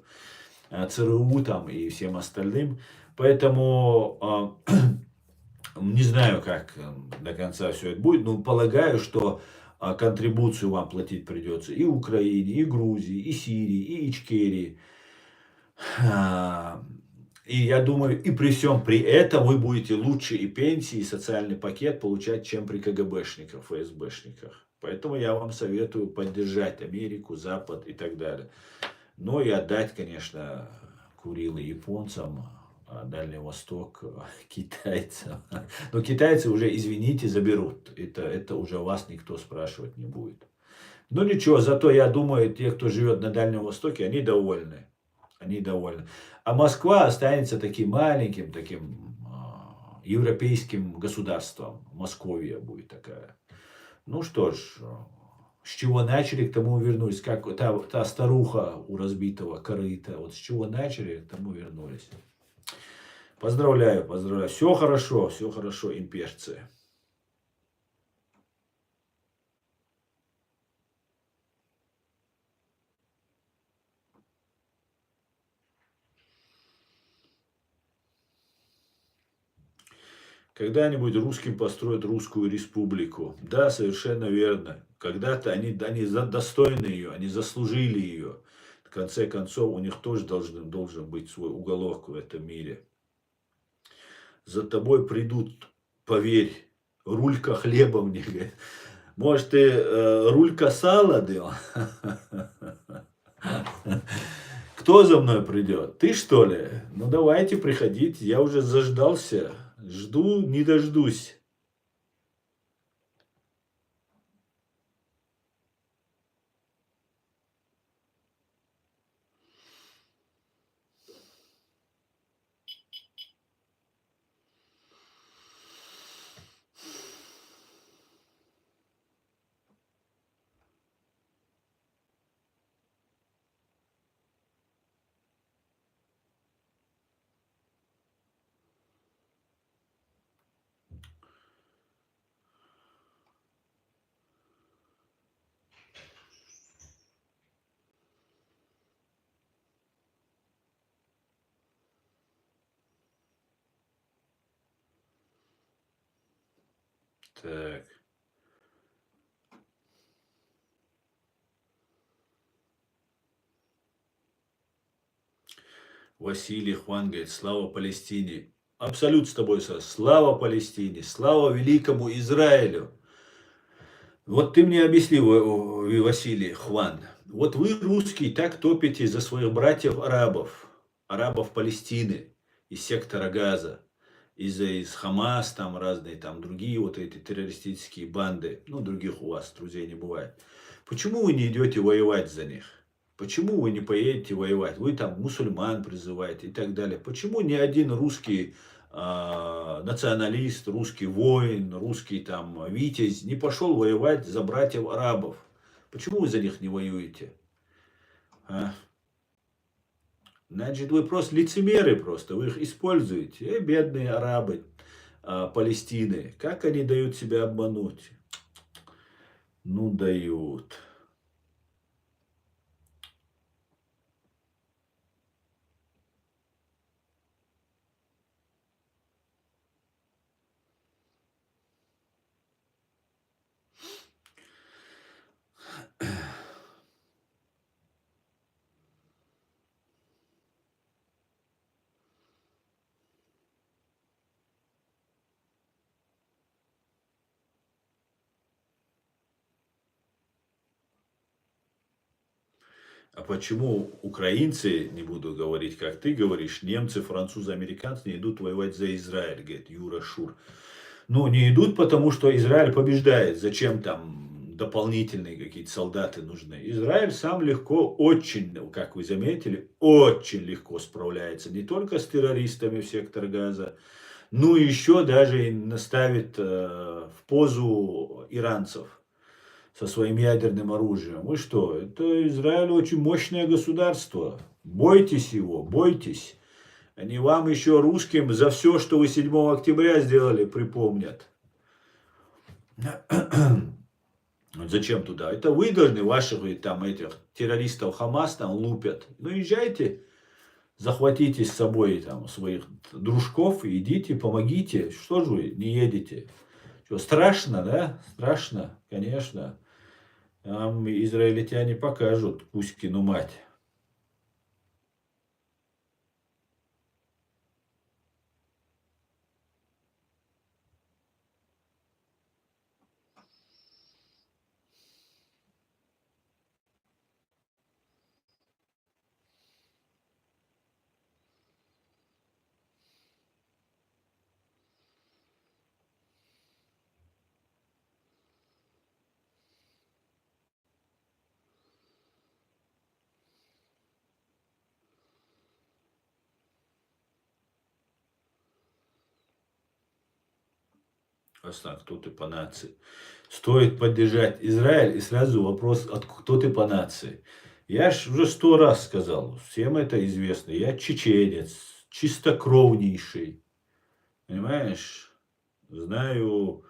Speaker 1: ЦРУ там и всем остальным. Поэтому не знаю, как до конца все это будет, но полагаю, что контрибуцию вам платить придется и Украине, и Грузии, и Сирии, и Ичкерии. И я думаю, и при всем при этом вы будете лучше и пенсии, и социальный пакет получать, чем при КГБшниках, ФСБшниках. Поэтому я вам советую поддержать Америку, Запад и так далее. Но и отдать, конечно, Курилы японцам, Дальний Восток китайцам. Но китайцы уже, извините, заберут. Это уже вас никто спрашивать не будет. Но ничего, зато я думаю, те, кто живет на Дальнем Востоке, они довольны. Они довольны. А Москва останется таким маленьким, таким европейским государством. Московия будет такая. Ну что ж, с чего начали, к тому вернулись. Как та старуха у разбитого корыта. Вот с чего начали, к тому вернулись. Поздравляю, поздравляю. Все хорошо, имперцы. Когда-нибудь русским построят русскую республику. Да, совершенно верно. Когда-то они достойны ее, они заслужили ее. В конце концов, у них тоже должен быть свой уголок в этом мире. За тобой придут, поверь, рулька хлеба мне говорит. Может, ты рулька сала дел? Кто за мной придет? Ты что ли? Ну давайте приходите, я уже заждался. Жду, не дождусь. Так. Василий Хван говорит, слава Палестине. Абсолютно с тобой, слава Палестине, слава великому Израилю. Вот ты мне объясни, Василий Хван, вот вы, русские, так топите за своих братьев-арабов, арабов Палестины, из сектора Газа, из Хамас, там разные, там другие вот эти террористические банды, ну, других у вас друзей не бывает. Почему вы не идете воевать за них? Почему вы не поедете воевать? Вы там мусульман призываете и так далее. Почему ни один русский националист, русский воин, русский там витязь не пошел воевать за братьев арабов? Почему вы за них не воюете? А? Значит, вы просто лицемеры просто, вы их используете. Бедные арабы Палестины, как они дают себя обмануть? Ну, дают. А почему украинцы, не буду говорить, как ты говоришь, немцы, французы, американцы не идут воевать за Израиль, говорит Юра Шур. Ну, не идут, потому что Израиль побеждает. Зачем там дополнительные какие-то солдаты нужны? Израиль сам легко, очень, как вы заметили, очень легко справляется. Не только с террористами в сектор Газа, но еще даже и наставит в позу иранцев со своим ядерным оружием. Вы что? Это Израиль очень мощное государство. Бойтесь его, бойтесь. Они вам еще русским за все, что вы 7 октября сделали, припомнят. Вот зачем туда? Это вы должны ваших там этих террористов Хамас там лупят. Ну езжайте, захватите с собой там своих дружков и идите, помогите. Что же вы не едете? Что, страшно, да? Страшно, конечно. Там израильтяне покажут Кузькину мать. Просто кто ты по нации. Стоит поддержать Израиль, и сразу вопрос, кто ты по нации. Я ж уже 100 раз сказал, всем это известно. Я чеченец, чистокровнейший. Понимаешь? Знаю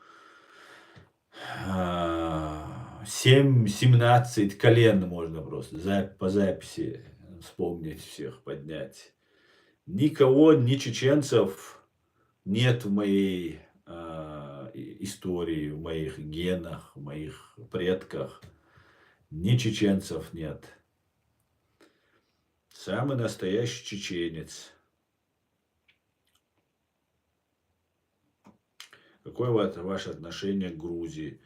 Speaker 1: 17 колен можно просто по записи вспомнить всех, поднять. Никого, ни чеченцев нет в моей истории, в моих генах, в моих предках. Ни чеченцев нет. Самый настоящий чеченец. Какое ваше отношение к Грузии?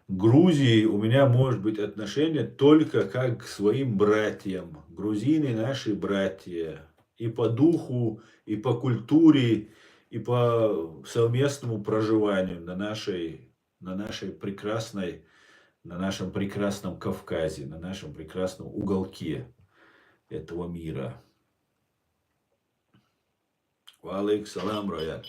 Speaker 1: К Грузии у меня может быть отношение только как к своим братьям. Грузины наши братья. И по духу, и по культуре, и по совместному проживанию на нашей прекрасной, на нашем прекрасном Кавказе, на нашем прекрасном уголке этого мира. Валейк салам, Рояль.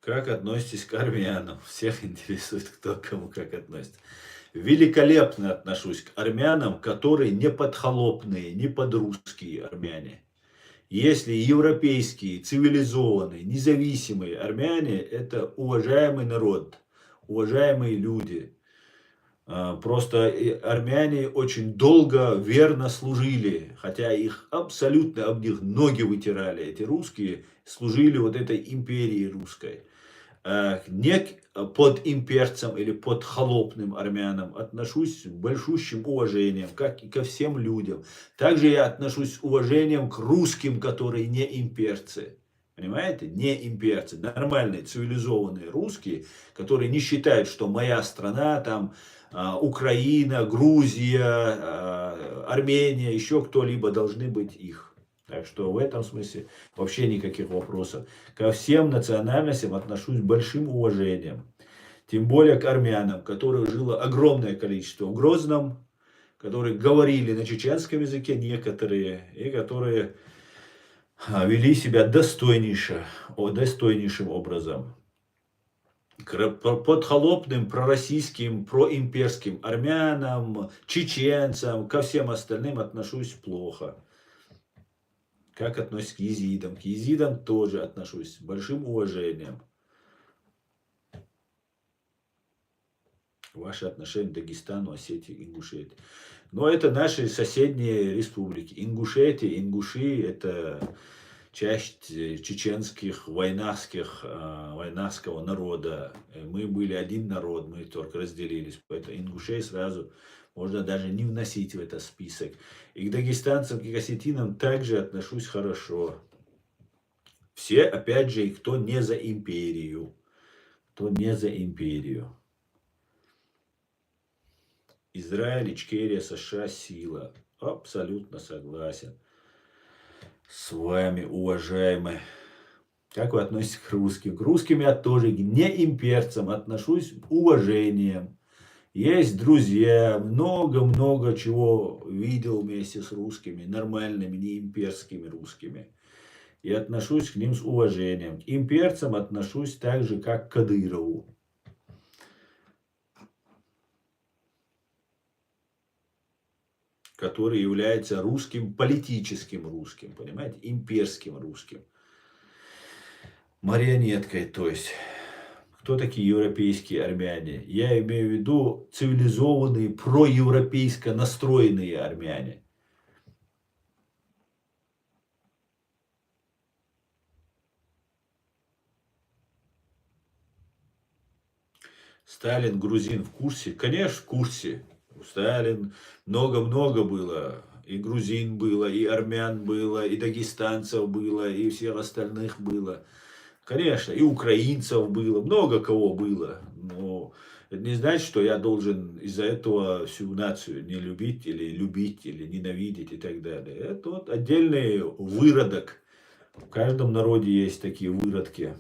Speaker 1: Как относитесь к армянам? Всех интересует, кто к кому как относится. Великолепно отношусь к армянам, которые не подхолопные, не подрусские армяне. Если европейские, цивилизованные, независимые армяне, это уважаемый народ, уважаемые люди. Просто армяне очень долго верно служили, хотя их абсолютно об них ноги вытирали, эти русские служили вот этой империи русской. Не под имперцам или под холопным армянам отношусь с большущим уважением, как и ко всем людям. Также я отношусь с уважением к русским, которые не имперцы. Понимаете? Не имперцы. Нормальные, цивилизованные русские, которые не считают, что моя страна, там, Украина, Грузия, Армения, еще кто-либо должны быть их. Так что в этом смысле вообще никаких вопросов. Ко всем национальностям отношусь с большим уважением. Тем более к армянам, которых жило огромное количество в Грозном, которые говорили на чеченском языке некоторые, и которые вели себя достойнейшим образом. К подхолопным, пророссийским, проимперским армянам, чеченцам, ко всем остальным отношусь плохо. Как относитесь к езидам? К езидам тоже отношусь с большим уважением. Ваши отношения к Дагестану, Осетии, Ингушетии. Но это наши соседние республики. Ингушетия, ингуши – это часть чеченских, войнахского народа. Мы были один народ, мы только разделились. Поэтому ингушей сразу можно даже не вносить в этот список. И к дагестанцам, и к осетинам также отношусь хорошо. Все, опять же, и кто не за империю. Кто не за империю. Израиль, Ичкерия, США, сила. Абсолютно согласен с вами, уважаемые. Как вы относитесь к русским? К русским я тоже не имперцам отношусь с уважением. Есть друзья, много-много чего видел вместе с русскими, нормальными, не имперскими русскими. И отношусь к ним с уважением. К имперцам отношусь так же, как к Кадырову. Который является русским, политическим русским, понимаете, имперским русским. Марионеткой, то есть. Кто такие европейские армяне? Я имею в виду цивилизованные, проевропейско настроенные армяне. Сталин, грузин в курсе? Конечно, в курсе. Сталин много-много было. И грузин было, и армян было, и дагестанцев было, и всех остальных было. Конечно, и украинцев было, много кого было. Но это не значит, что я должен из-за этого всю нацию не любить, или ненавидеть, и так далее. Это вот отдельный выродок. В каждом народе есть такие выродки.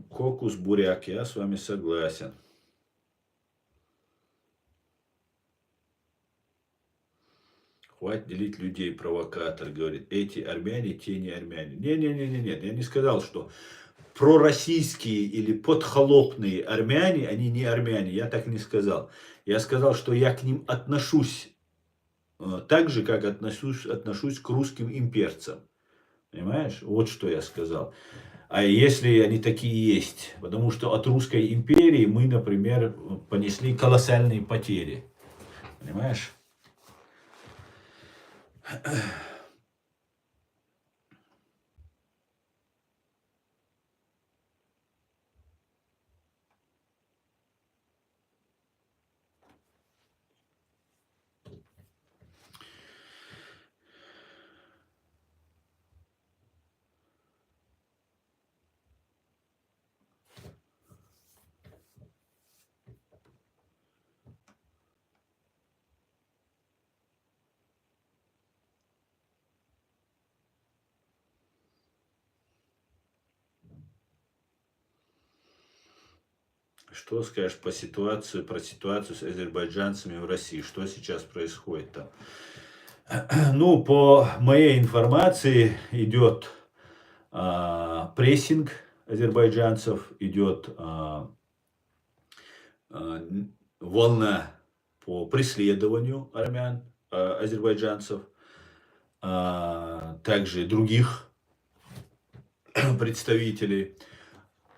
Speaker 1: Кокус буряк, я с вами согласен. Хватит делить людей, провокатор, говорит. Эти армяне, те не армяне. Нет, я не сказал, что пророссийские или подхолопные армяне, они не армяне. Я так не сказал. Я сказал, что я к ним отношусь так же, как отношусь к русским имперцам. Понимаешь? Вот что я сказал. А если они такие есть? Потому что от русской империи мы, например, понесли колоссальные потери. Понимаешь? Что скажешь про ситуацию с азербайджанцами в России? Что сейчас происходит там? Ну, по моей информации идет прессинг азербайджанцев, идет волна по преследованию армян, азербайджанцев, также других представителей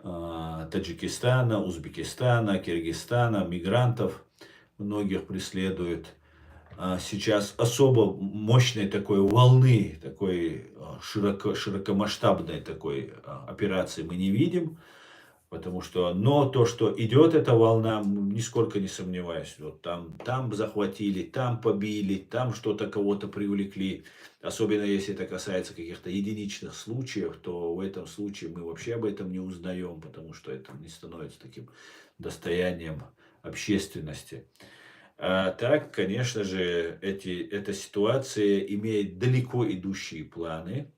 Speaker 1: Таджикистана, Узбекистана, Киргизстана, мигрантов многих преследуют. Сейчас особо мощной такой волны, такой широкомасштабной такой операции мы не видим. Потому что, но то, что идет эта волна, нисколько не сомневаюсь. Вот там захватили, там побили, там что-то кого-то привлекли. Особенно если это касается каких-то единичных случаев, то в этом случае мы вообще об этом не узнаем, потому что это не становится таким достоянием общественности. А так, конечно же, эта ситуация имеет далеко идущие планы.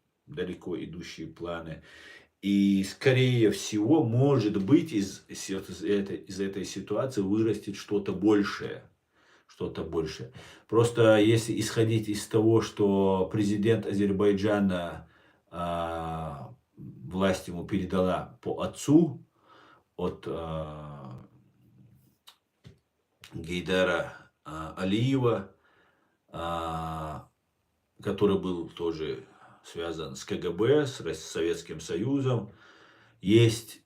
Speaker 1: И, скорее всего, может быть, из этой ситуации вырастет что-то большее. Что-то большее. Просто если исходить из того, что президент Азербайджана, власть ему передала по отцу от Гейдара Алиева, который был тоже связан с КГБ, с Советским Союзом. Есть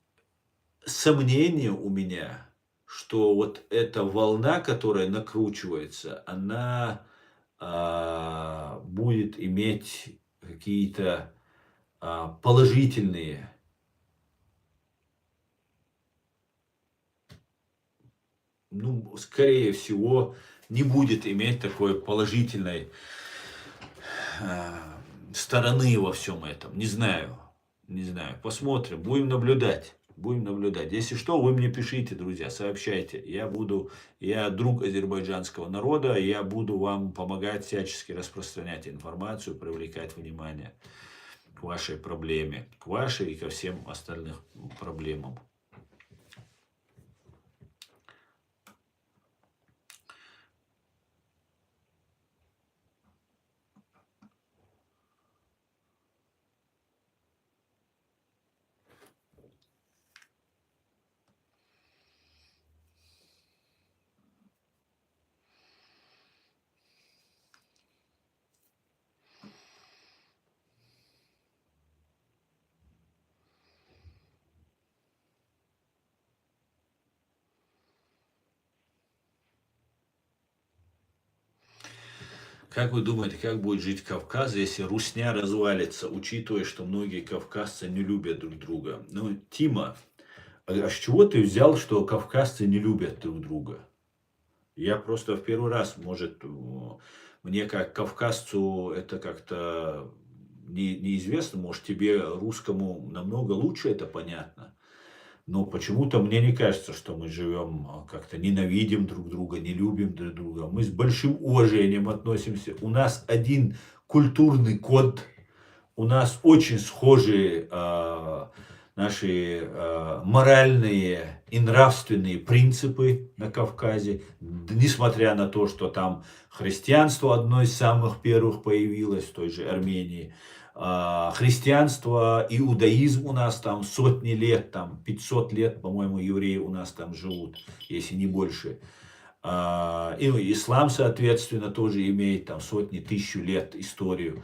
Speaker 1: сомнение у меня, что вот эта волна, которая накручивается, она будет иметь какие-то положительные скорее всего, не будет иметь такой положительной стороны во всем этом. Не знаю. Посмотрим. Будем наблюдать. Если что, вы мне пишите, друзья, сообщайте. Я друг азербайджанского народа, я буду вам помогать всячески распространять информацию, привлекать внимание к вашей проблеме, к вашей и ко всем остальным проблемам. Как вы думаете, как будет жить Кавказ, если Русня развалится, учитывая, что многие кавказцы не любят друг друга? Ну, Тима, а с чего ты взял, что кавказцы не любят друг друга? Я просто в первый раз, может, мне как кавказцу это как-то неизвестно, может, тебе, русскому, намного лучше это понятно. Но почему-то мне не кажется, что мы живем как-то ненавидим друг друга, не любим друг друга. Мы с большим уважением относимся. У нас один культурный код, у нас очень схожие наши моральные и нравственные принципы на Кавказе, несмотря на то, что там христианство одно из самых первых появилось в той же Армении. Христианство, иудаизм у нас там сотни лет, там 500 лет, по-моему, евреи у нас там живут, если не больше. И ислам, соответственно, тоже имеет там сотни, тысячу лет историю.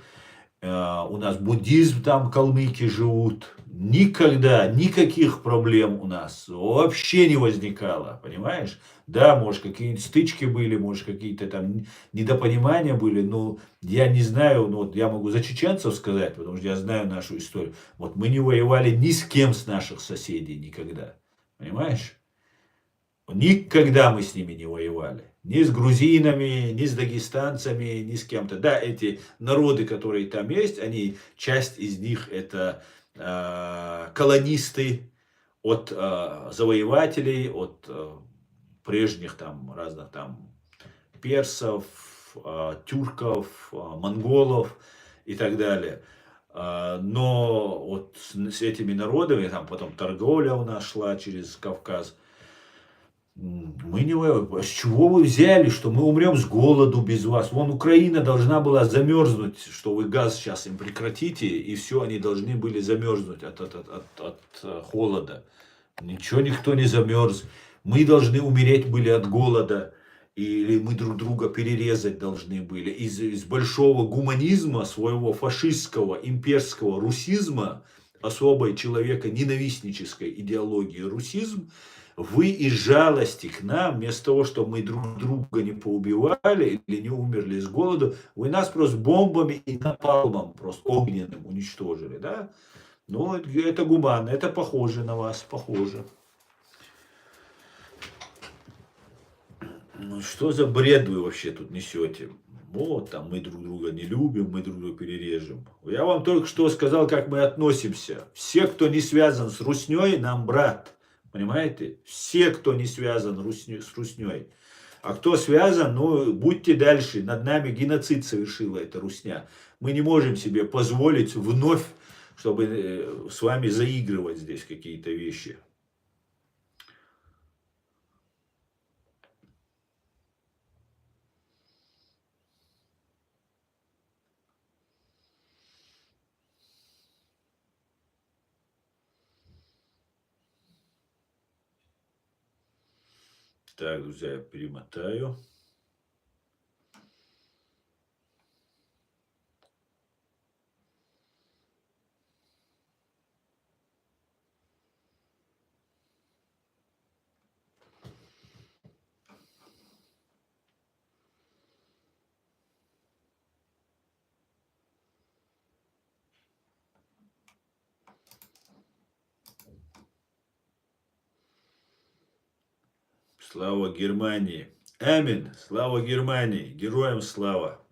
Speaker 1: У нас буддизм, там калмыки живут. Никогда никаких проблем у нас вообще не возникало, понимаешь? Да, может, какие-нибудь стычки были, может, какие-то там недопонимания были, но я не знаю, ну, вот я могу за чеченцев сказать, потому что я знаю нашу историю. Вот мы не воевали ни с кем с наших соседей никогда, понимаешь? Никогда мы с ними не воевали. Ни с грузинами, ни с дагестанцами, ни с кем-то. Да, эти народы, которые там есть, часть из них это колонисты от завоевателей, от прежних там разных там персов, тюрков, монголов и так далее. Но вот с этими народами, там потом торговля у нас шла через Кавказ. Мы не с чего вы взяли, что мы умрем с голоду без вас? Вон Украина должна была замерзнуть, что вы газ сейчас им прекратите, и все, они должны были замерзнуть от холода. Ничего никто не замерз. Мы должны умереть были от голода, или мы друг друга перерезать должны были. Из большого гуманизма, своего фашистского, имперского русизма, особой человека ненавистнической идеологии русизм, вы из жалости к нам, вместо того, чтобы мы друг друга не поубивали или не умерли с голоду, вы нас просто бомбами и напалмом, просто огненным уничтожили, да? Ну, это гуманно, это похоже на вас, похоже. Ну, что за бред вы вообще тут несете? Вот, там, мы друг друга не любим, мы друг друга перережем. Я вам только что сказал, как мы относимся. Все, кто не связан с Русней, нам брат. Понимаете? Все, кто не связан с Русней. А кто связан, ну, будьте дальше. Над нами геноцид совершила эта Русня. Мы не можем себе позволить вновь, чтобы с вами заигрывать здесь какие-то вещи. Так, друзья, я перемотаю. Слава Германии. Аминь. Слава Германии. Героям слава.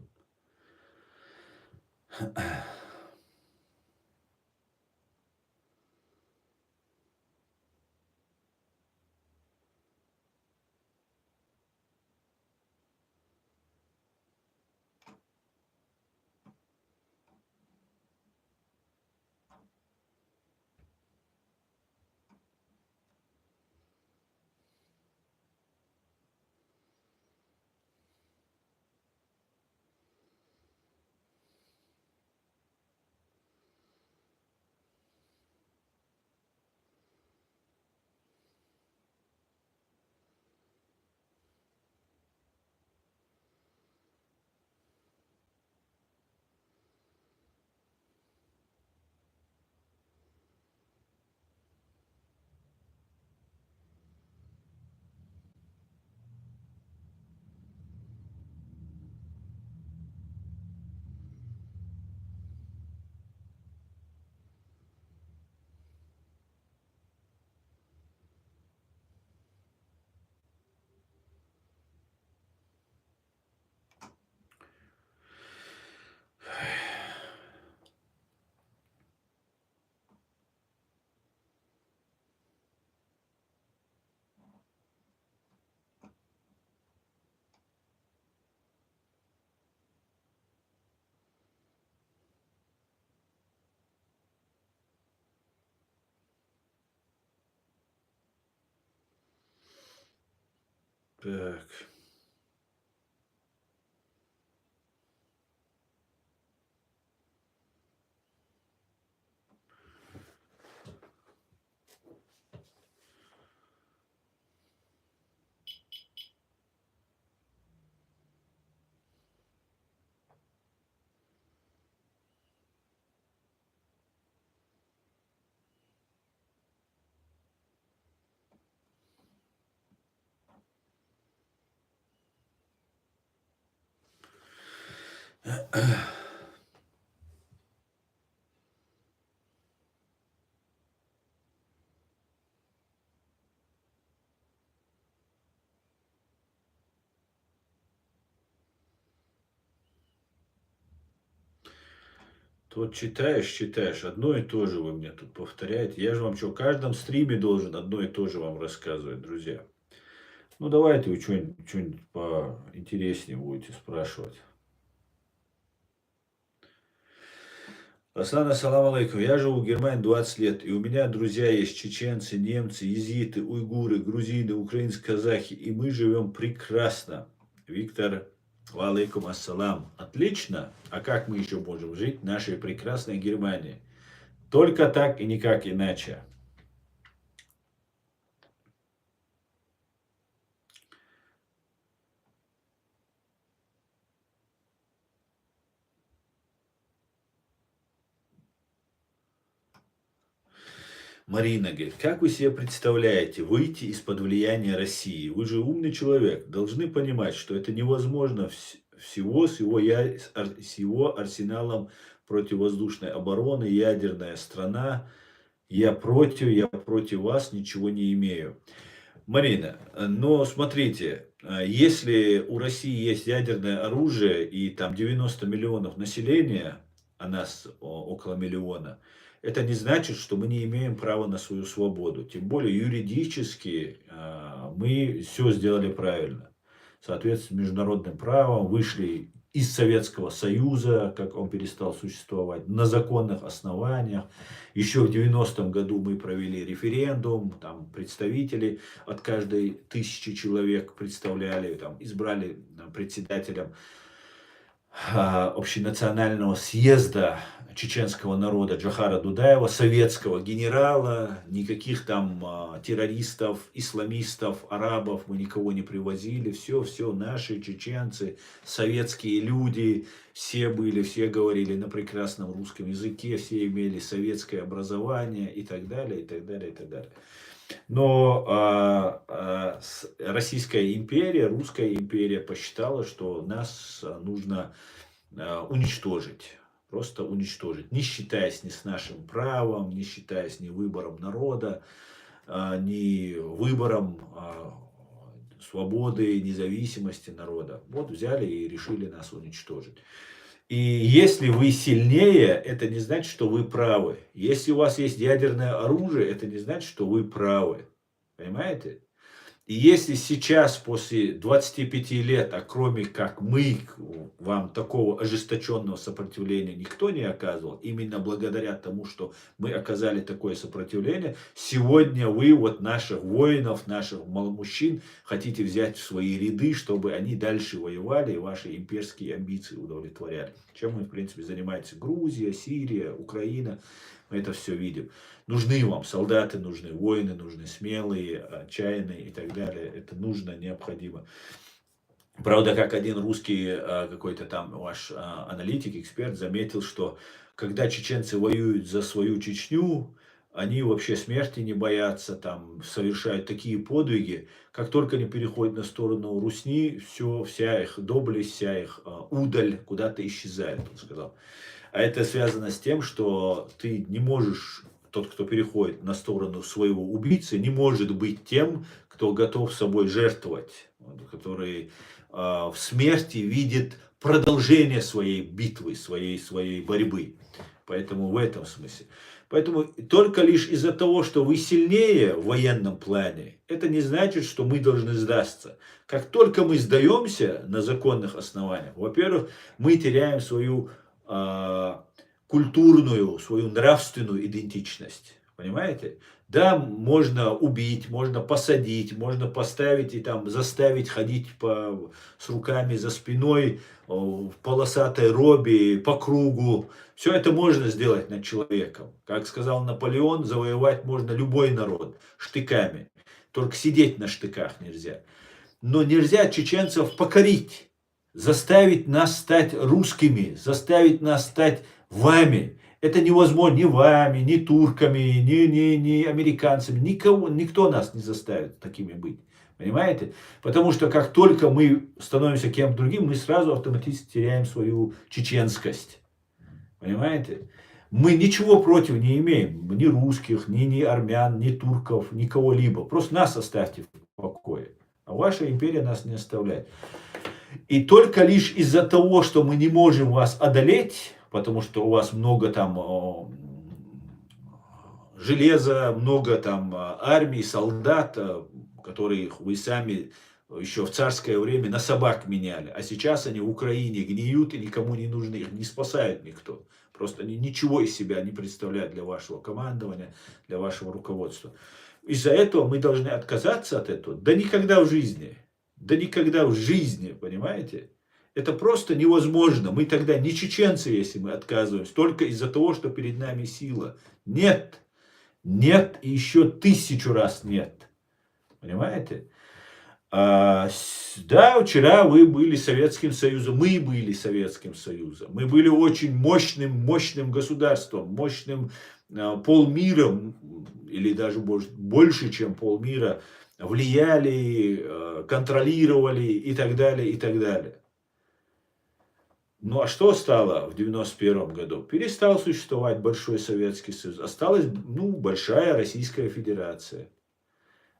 Speaker 1: Так. Тут читаешь, одно и то же вы мне тут повторяете. Я же вам что, в каждом стриме должен одно и то же вам рассказывать, друзья. Ну, давайте вы что-нибудь поинтереснее будете спрашивать. Аслан, ассаламу алейкум. Я живу в Германии 20 лет, и у меня друзья есть чеченцы, немцы, езиты, уйгуры, грузины, украинцы, казахи, и мы живем прекрасно. Виктор, алейкум ассалам. Отлично. А как мы еще можем жить в нашей прекрасной Германии? Только так и никак иначе. Марина говорит, как вы себе представляете выйти из-под влияния России? Вы же умный человек, должны понимать, что это невозможно всего с его арсеналом противовоздушной обороны, ядерная страна. Я против вас ничего не имею. Марина, но смотрите, если у России есть ядерное оружие и там 90 миллионов населения, а нас около миллиона, это не значит, что мы не имеем права на свою свободу. Тем более юридически мы все сделали правильно. Соответственно, международным правом вышли из Советского Союза, как он перестал существовать, на законных основаниях. Еще в 90-м году мы провели референдум, там представители от каждой 1000 человек представляли, там, избрали председателем общенационального съезда чеченского народа Джохара Дудаева, советского генерала, никаких там террористов, исламистов, арабов мы никого не привозили, все наши чеченцы, советские люди, все были, все говорили на прекрасном русском языке, все имели советское образование и так далее, и так далее, и так далее. Но Российская империя, Русская империя посчитала, что нас нужно уничтожить. Просто уничтожить. Не считаясь ни с нашим правом, не считаясь ни выбором народа, ни выбором свободы, независимости народа. Вот взяли и решили нас уничтожить. И если вы сильнее, это не значит, что вы правы. Если у вас есть ядерное оружие, это не значит, что вы правы. Понимаете? И если сейчас, после 25 лет, а кроме как мы, вам такого ожесточенного сопротивления никто не оказывал, именно благодаря тому, что мы оказали такое сопротивление, сегодня вы вот наших воинов, наших мужчин хотите взять в свои ряды, чтобы они дальше воевали и ваши имперские амбиции удовлетворяли. Чем мы, в принципе, занимаемся Грузия, Сирия, Украина. Мы это все видим. Нужны вам солдаты, нужны воины, нужны смелые, отчаянные и так далее. Это нужно, необходимо. Правда, как один русский какой-то там ваш аналитик, эксперт заметил, что когда чеченцы воюют за свою Чечню, они вообще смерти не боятся, там совершают такие подвиги, как только они переходят на сторону Русни, вся их доблесть, вся их удаль куда-то исчезает, он сказал. А это связано с тем, что ты не можешь, тот, кто переходит на сторону своего убийцы, не может быть тем, кто готов собой жертвовать, который в смерти видит продолжение своей битвы, своей борьбы. Поэтому в этом смысле. Поэтому только лишь из-за того, что вы сильнее в военном плане, это не значит, что мы должны сдаться. Как только мы сдаемся на законных основаниях, во-первых, мы теряем свою культурную, свою нравственную идентичность. Понимаете? Да, можно убить, можно посадить, можно поставить и там заставить ходить с руками за спиной, в полосатой робе, по кругу. Все это можно сделать над человеком. Как сказал Наполеон, завоевать можно любой народ штыками. Только сидеть на штыках нельзя. Но нельзя чеченцев покорить. Заставить нас стать русскими, заставить нас стать вами. Это невозможно ни вами, ни турками, ни американцами. Никто нас не заставит такими быть. Понимаете? Потому что как только мы становимся кем-то другим, мы сразу автоматически теряем свою чеченскость. Понимаете? Мы ничего против не имеем. Ни русских, ни армян, ни турков, ни кого-либо. Просто нас оставьте в покое. А ваша империя нас не оставляет. И только лишь из-за того, что мы не можем вас одолеть, потому что у вас много там железа, много там армий, солдат, которых вы сами еще в царское время на собак меняли. А сейчас они в Украине гниют и никому не нужны, их не спасает никто. Просто они ничего из себя не представляют для вашего командования, для вашего руководства. Из-за этого мы должны отказаться от этого. Да никогда в жизни. Да никогда в жизни, понимаете? Это просто невозможно. Мы тогда не чеченцы, если мы отказываемся, только из-за того, что перед нами сила. Нет. Нет и еще 1000 раз нет. Понимаете? Да, вчера вы были Советским Союзом, мы были Советским Союзом. Мы были очень мощным государством, мощным полмира, или даже больше, чем полмира, влияли, контролировали и так далее, и так далее. Ну а что стало в 91 году? Перестал существовать Большой Советский Союз. Осталась Большая Российская Федерация.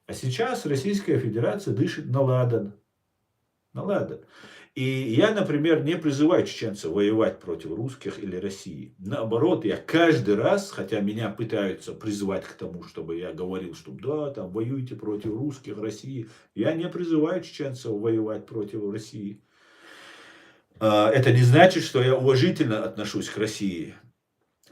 Speaker 1: А сейчас Российская Федерация дышит на ладан. На ладан. И я, например, не призываю чеченцев воевать против русских или России. Наоборот, я каждый раз, хотя меня пытаются призвать к тому, чтобы я говорил, что да, там воюйте против русских, России. Я не призываю чеченцев воевать против России. Это не значит, что я уважительно отношусь к России.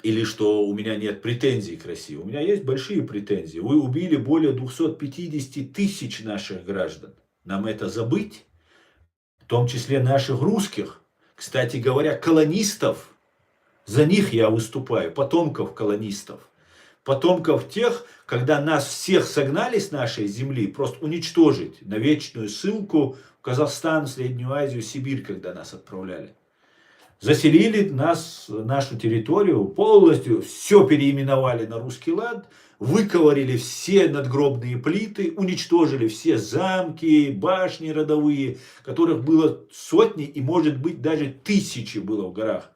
Speaker 1: Или что у меня нет претензий к России. У меня есть большие претензии. Вы убили более 250 тысяч наших граждан. Нам это забыть? В том числе наших русских. Кстати говоря, колонистов. За них я выступаю. Потомков колонистов. Потомков тех, когда нас всех согнали с нашей земли, просто уничтожить на вечную ссылку в Казахстан, Среднюю Азию, Сибирь, когда нас отправляли. Заселили нас, нашу территорию полностью, все переименовали на русский лад, выковырили все надгробные плиты, уничтожили все замки, башни родовые, которых было сотни и, может быть, даже тысячи было в горах.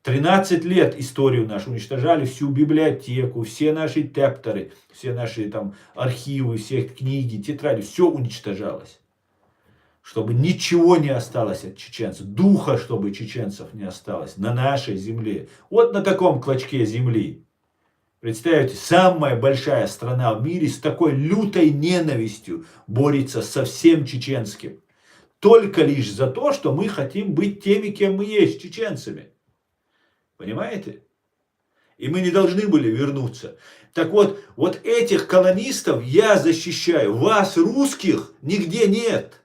Speaker 1: 13 лет историю нашу уничтожали, всю библиотеку, все наши тепторы, все наши там архивы, все книги, тетради, все уничтожалось. Чтобы ничего не осталось от чеченцев, духа, чтобы чеченцев не осталось на нашей земле. Вот на таком клочке земли. Представьте, самая большая страна в мире с такой лютой ненавистью борется со всем чеченским. Только лишь за то, что мы хотим быть теми, кем мы есть, чеченцами. Понимаете? И мы не должны были вернуться. Так вот этих колонистов я защищаю. Вас, русских, нигде нет.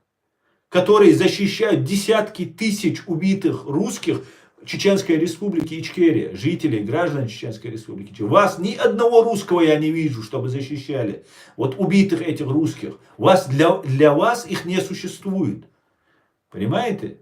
Speaker 1: Которые защищают десятки тысяч убитых русских Чеченской Республики Ичкерия, жителей, граждан Чеченской Республики Ичкерия. Вас ни одного русского я не вижу, чтобы защищали. Вот убитых этих русских. Для вас их не существует. Понимаете?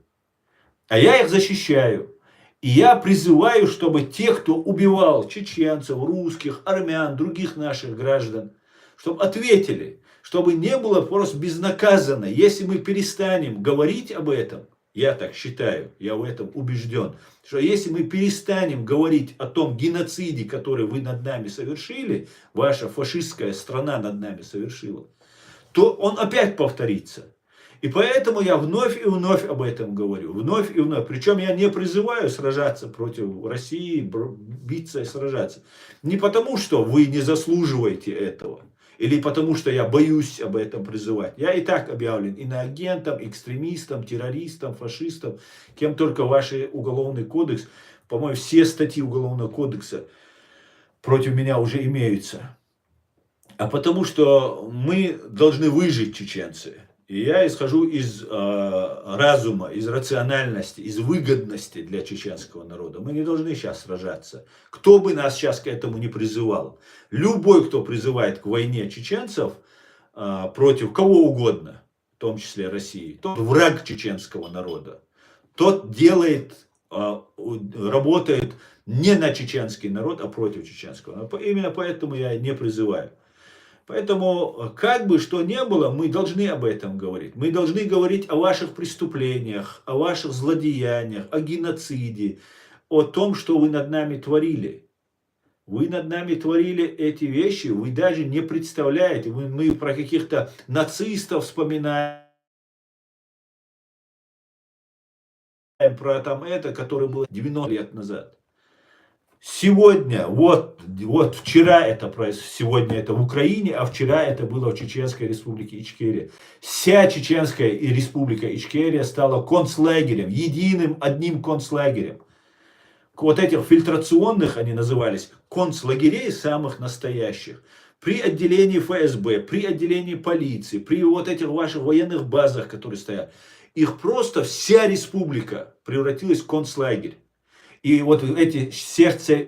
Speaker 1: А я их защищаю. И я призываю, чтобы те, кто убивал чеченцев, русских, армян, других наших граждан, чтобы ответили. Чтобы не было просто безнаказанно. Если мы перестанем говорить об этом, я так считаю, я в этом убежден, что если мы перестанем говорить о том геноциде, который вы над нами совершили, ваша фашистская страна над нами совершила, то он опять повторится. И поэтому я вновь и вновь об этом говорю. Вновь и вновь. Причем я не призываю сражаться против России, биться и сражаться. Не потому, что вы не заслуживаете этого. Или потому, что я боюсь об этом призывать. Я и так объявлен иноагентом, экстремистом, террористом, фашистом. Кем только ваш уголовный кодекс. По-моему, все статьи уголовного кодекса против меня уже имеются. А потому, что мы должны выжить, чеченцы. И я исхожу из разума, из рациональности, из выгодности для чеченского народа. Мы не должны сейчас сражаться. Кто бы нас сейчас к этому не призывал. Любой, кто призывает к войне чеченцев против кого угодно, в том числе России, тот враг чеченского народа. Тот работает не на чеченский народ, а против чеченского народа. Именно поэтому я не призываю. Поэтому, как бы что ни было, мы должны об этом говорить. Мы должны говорить о ваших преступлениях, о ваших злодеяниях, о геноциде, о том, что вы над нами творили. Вы над нами творили эти вещи, вы даже не представляете. Мы про каких-то нацистов вспоминаем, про там это, которое было 90 лет назад. Сегодня, вот вчера это происходило, сегодня это в Украине, а вчера это было в Чеченской Республике Ичкерия. Вся Чеченская Республика Ичкерия стала концлагерем, единым одним концлагерем. вот этих фильтрационных, они назывались, концлагерей самых настоящих. При отделении ФСБ, при отделении полиции, при вот этих ваших военных базах, которые стоят, их просто вся республика превратилась в концлагерь. И вот эти сердце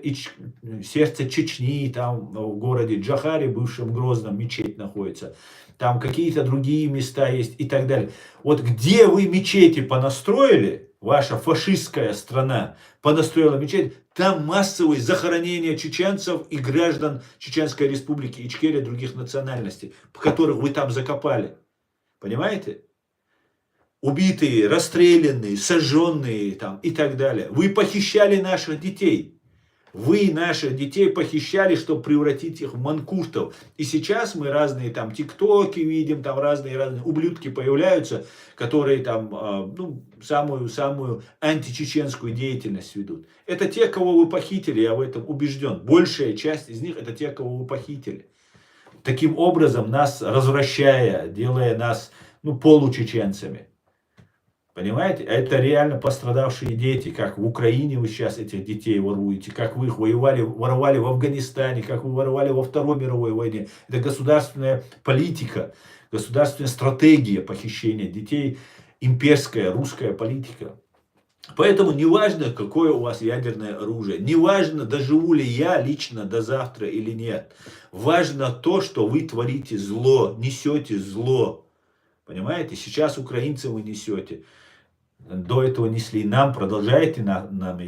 Speaker 1: Чечни, там в городе Джахаре, бывшем Грозном, мечеть находится. Там какие-то другие места есть и так далее. Вот где вы мечети понастроили, ваша фашистская страна понастроила мечеть, там массовые захоронения чеченцев и граждан Чеченской республики, Ичкерии, других национальностей, которых вы там закопали. Понимаете? Убитые, расстрелянные, сожженные там и так далее. Вы похищали наших детей. Вы наших детей похищали, чтобы превратить их в манкуртов. И сейчас мы разные там тиктоки видим, там разные ублюдки появляются, которые там самую античеченскую деятельность ведут. Это те, кого вы похитили, я в этом убежден. Большая часть из них это те, кого вы похитили. Таким образом, нас развращая, делая нас получеченцами. Понимаете? Это реально пострадавшие дети, как в Украине вы сейчас этих детей воруете, как вы их воровали в Афганистане, как вы воровали во Второй мировой войне. Это государственная политика, государственная стратегия похищения детей, имперская русская политика. Поэтому неважно, какое у вас ядерное оружие, неважно, доживу ли я лично до завтра или нет. Важно то, что вы творите зло, несете зло. Понимаете? Сейчас украинцам вы несете. До этого несли нам, продолжаете нам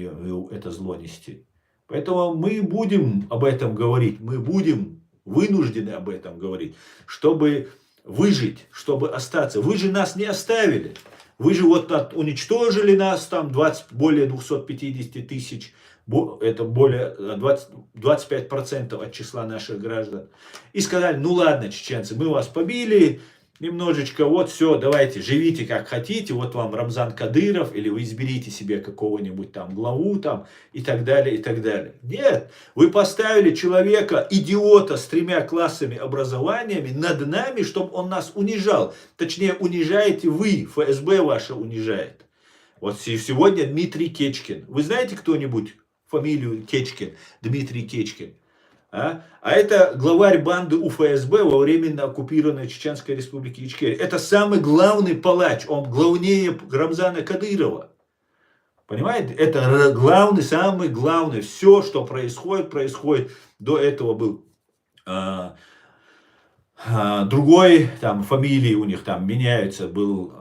Speaker 1: это зло нести. Поэтому мы будем об этом говорить, мы будем вынуждены об этом говорить, чтобы выжить, чтобы остаться. Вы же нас не оставили. Вы же вот уничтожили нас, там более 250 тысяч, это более 25% от числа наших граждан. И сказали, ну ладно, чеченцы, мы вас побили, немножечко, вот все, давайте, живите как хотите, вот вам Рамзан Кадыров, или вы изберите себе какого-нибудь там главу там, и так далее, и так далее. Нет, вы поставили человека, идиота с 3 классами образованиями над нами, чтобы он нас унижал. Точнее, унижаете вы, ФСБ ваше унижает. Вот сегодня Дмитрий Кечкин. Вы знаете кто-нибудь фамилию Кечкин? Дмитрий Кечкин. А это главарь банды УФСБ во временно оккупированной Чеченской республики Ичкерия. Это самый главный палач, он главнее Рамзана Кадырова. Понимаете? Это главный, самый главный. Все, что происходит, происходит. До этого был другой, там фамилии у них там меняются, был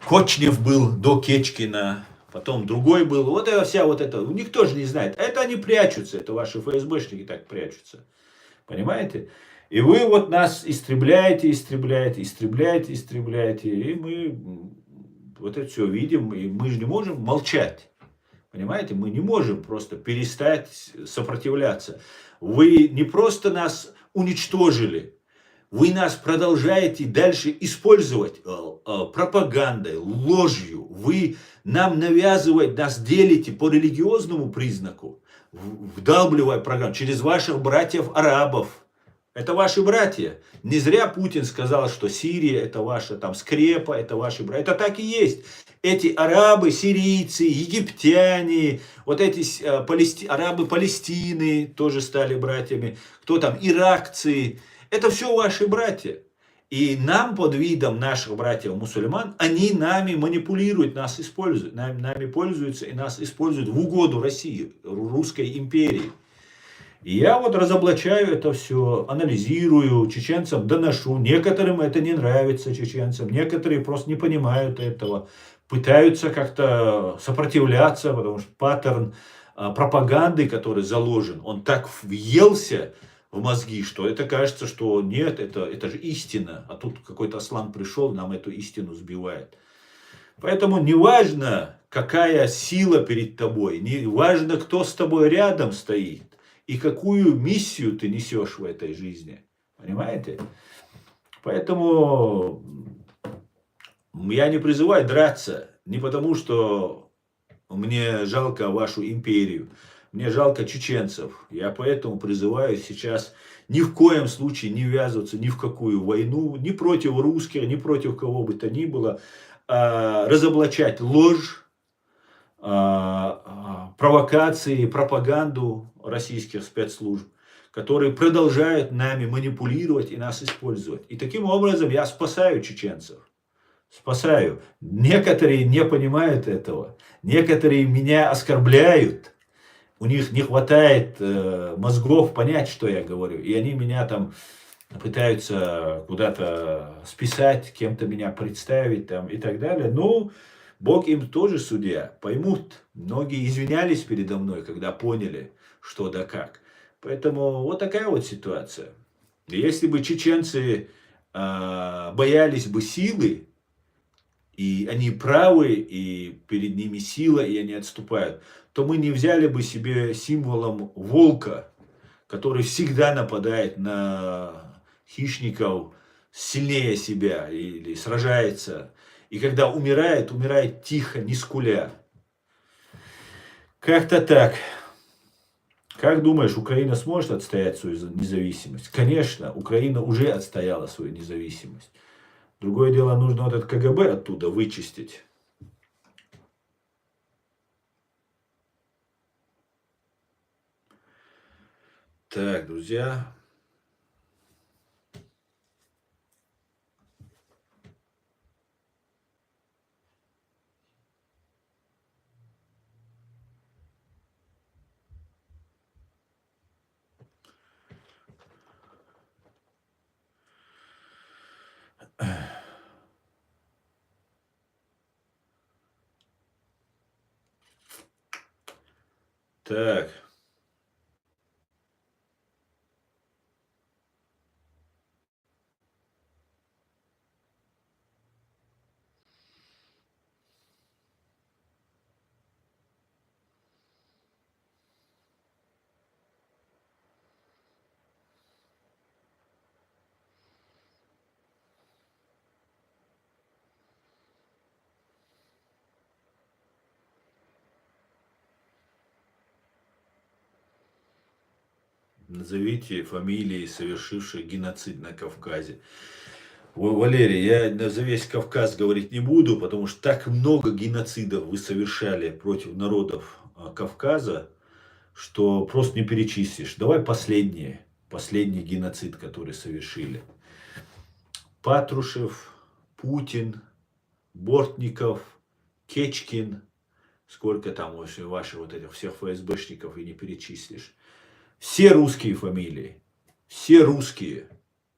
Speaker 1: Кочнев был до Кечкина. Потом другой был. Вот это вся вот это. Никто же не знает. Это они прячутся. Это ваши ФСБшники так прячутся. Понимаете? И вы вот нас истребляете. И мы вот это все видим. И мы же не можем молчать. Понимаете? Мы не можем просто перестать сопротивляться. Вы не просто нас уничтожили. Вы нас продолжаете дальше использовать пропагандой, ложью. Вы нам навязываете, нас делите по религиозному признаку, вдалбливая программу через ваших братьев-арабов. Это ваши братья. Не зря Путин сказал, что Сирия это ваша там скрепа, это ваши братья. Это так и есть. Эти арабы, сирийцы, египтяне, вот эти арабы Палестины тоже стали братьями. Кто там, иракцы. Это все ваши братья. И нам под видом наших братьев-мусульман, они нами манипулируют, нас используют. Нами пользуются и нас используют в угоду России, Русской империи. И я вот разоблачаю это все, анализирую, чеченцам доношу. Некоторым это не нравится, чеченцам. Некоторые просто не понимают этого. Пытаются как-то сопротивляться, потому что паттерн пропаганды, который заложен, он так въелся в мозги, что это кажется, что нет, это же истина. А тут какой-то аслан пришел, нам эту истину сбивает. Поэтому не важно, какая сила перед тобой, не важно, кто с тобой рядом стоит и какую миссию ты несешь в этой жизни. Понимаете? Поэтому я не призываю драться, не потому что мне жалко вашу империю. Мне жалко чеченцев. Я поэтому призываю сейчас ни в коем случае не ввязываться ни в какую войну, ни против русских, ни против кого бы то ни было, разоблачать ложь, провокации, пропаганду российских спецслужб, которые продолжают нами манипулировать и нас использовать. И таким образом я спасаю чеченцев. Спасаю. Некоторые не понимают этого. Некоторые меня оскорбляют. У них не хватает мозгов понять, что я говорю. И они меня там пытаются куда-то списать, кем-то меня представить там, и так далее. Ну, Бог им тоже судья, поймут. Многие извинялись передо мной, когда поняли, что да как. Поэтому вот такая вот ситуация. Если бы чеченцы боялись бы силы, и они правы, и перед ними сила, и они отступают, то мы не взяли бы себе символом волка, который всегда нападает на хищников сильнее себя или сражается. И когда умирает, умирает тихо, не скуля. Как-то так. Как думаешь, Украина сможет отстоять свою независимость? Конечно, Украина уже отстояла свою независимость. Другое дело, нужно вот этот КГБ оттуда вычистить. Так, друзья. Так. Назовите фамилии, совершивших геноцид на Кавказе. Валерий, я за весь Кавказ говорить не буду, потому что так много геноцидов вы совершали против народов Кавказа, что просто не перечислишь. Давай последний геноцид, который совершили. Патрушев, Путин, Бортников, Кечкин, сколько там ваших вот этих всех ФСБшников и не перечислишь. Все русские фамилии, все русские.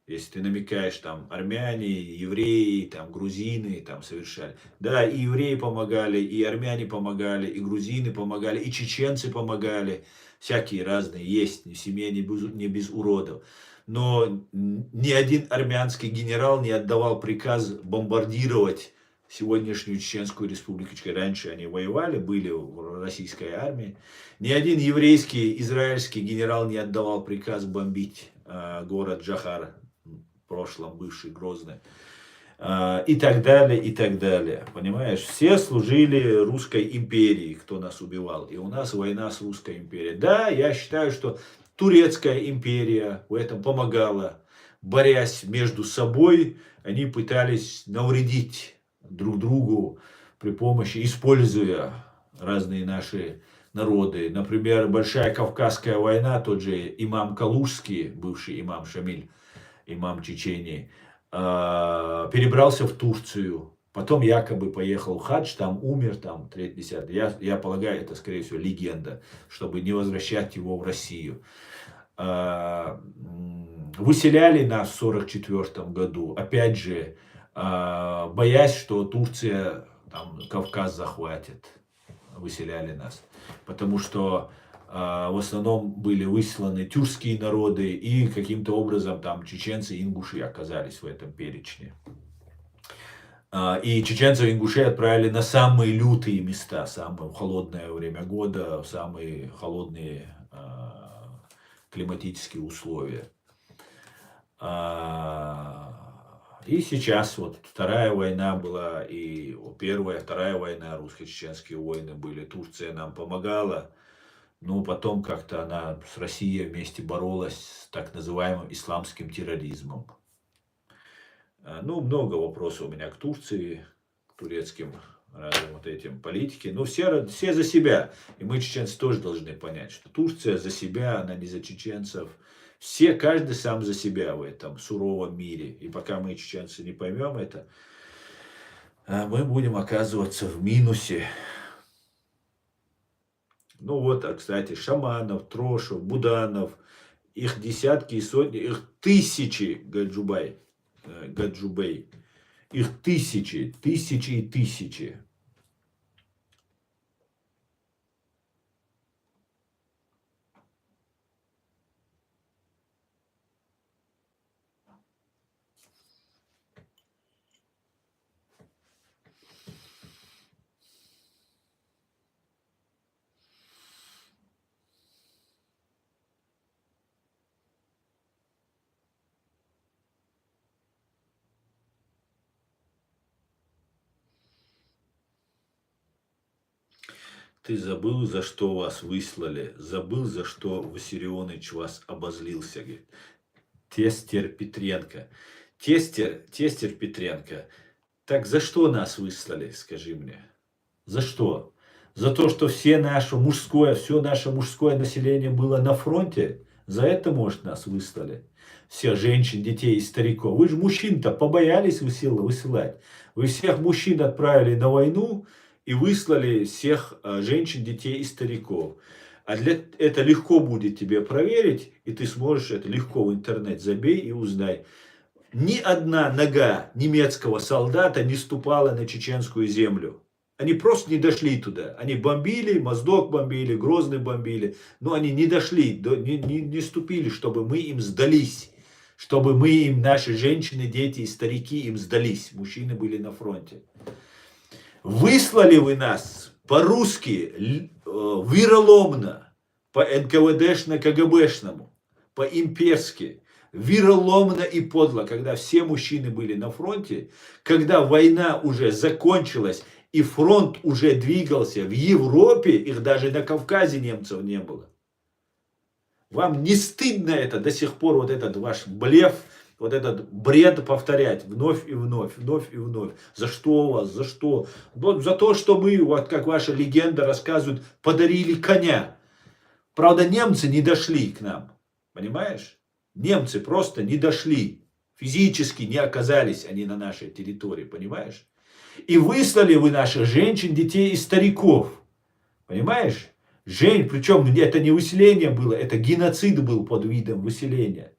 Speaker 1: Если ты намекаешь, там, армяне, евреи, там, грузины, там, совершали. Да, и евреи помогали, и армяне помогали, и грузины помогали, и чеченцы помогали. Всякие разные есть, в семье не без уродов. Но ни один армянский генерал не отдавал приказ бомбардировать сегодняшнюю Чеченскую республику. Раньше они воевали, были в российской армии. Ни один еврейский, израильский генерал не отдавал приказ бомбить город Джахар, в прошлом бывший Грозный. И так далее, и так далее. Понимаешь, все служили русской империи, кто нас убивал. И у нас война с русской империей. Да, я считаю, что турецкая империя в этом помогала. Борясь между собой, они пытались навредить друг другу при помощи, используя разные наши народы. Например, Большая Кавказская война, тот же имам Калужский, бывший имам Шамиль, имам Чечении, перебрался в Турцию. Потом якобы поехал в хадж, там умер, там 3-10. Я полагаю, это, скорее всего, легенда, чтобы не возвращать его в Россию. Выселяли нас в 1944 году, опять же, боясь, что Турция там, Кавказ захватит. Выселяли нас. Потому что в основном были высланы тюркские народы, и каким-то образом там чеченцы и ингуши оказались в этом перечне. И чеченцев и ингушей отправили на самые лютые места, самое холодное время года, в самые холодные климатические условия. И сейчас вот вторая война была, и первая, вторая война, русско-чеченские войны были. Турция нам помогала, но потом как-то она с Россией вместе боролась с так называемым исламским терроризмом. Ну, много вопросов у меня к Турции, к турецким разным вот этим политики. Но все за себя. И мы, чеченцы, тоже должны понять, что Турция за себя, она не за чеченцев. Все, каждый сам за себя в этом суровом мире. И пока мы, чеченцы, не поймем это, мы будем оказываться в минусе. Ну вот, кстати, Шаманов, Трошев, Буданов, их десятки и сотни, их тысячи, Гаджубей, их тысячи, тысячи и тысячи. Ты забыл, за что вас выслали, забыл, за что Виссарионович вас обозлился, говорит. Тестер Петренко. Тестер Петренко. Так за что нас выслали, скажи мне? За что? За то, что все наше мужское население было на фронте? За это, может, нас выслали? Всех женщин, детей и стариков. Вы же мужчин-то побоялись высылать. Вы всех мужчин отправили на войну и выслали всех женщин, детей и стариков. Это легко будет тебе проверить, и ты сможешь это легко в интернет забей и узнай. Ни одна нога немецкого солдата не ступала на чеченскую землю. Они просто не дошли туда. Они бомбили, Моздок бомбили, Грозный бомбили. Но они не дошли, не ступили, чтобы мы им сдались. Чтобы мы им, наши женщины, дети и старики им сдались. Мужчины были на фронте. Выслали вы нас по-русски, вероломно, по НКВДшно-КГБшному, по-имперски. Вероломно и подло, когда все мужчины были на фронте, когда война уже закончилась и фронт уже двигался в Европе, их даже на Кавказе немцев не было. Вам не стыдно это до сих пор, вот этот ваш блеф, вот этот бред повторять вновь и вновь, вновь и вновь. За что вас, за что? Вот за то, что мы, вот как ваша легенда рассказывает, подарили коня. Правда, немцы не дошли к нам, понимаешь? Немцы просто не дошли. Физически не оказались они на нашей территории, понимаешь? И выслали вы наших женщин, детей и стариков. Понимаешь? Причем это не выселение было, это геноцид был под видом выселения.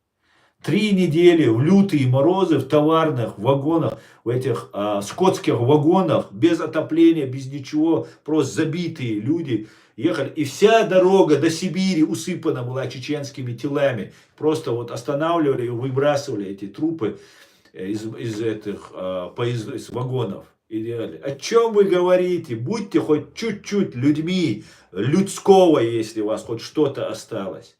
Speaker 1: 3 недели в лютые морозы в товарных вагонах, в этих скотских вагонах, без отопления, без ничего, просто забитые люди ехали. И вся дорога до Сибири усыпана была чеченскими телами. Просто вот останавливали и выбрасывали эти трупы из вагонов. И делали. О чем вы говорите? Будьте хоть чуть-чуть людьми, людского, если у вас хоть что-то осталось.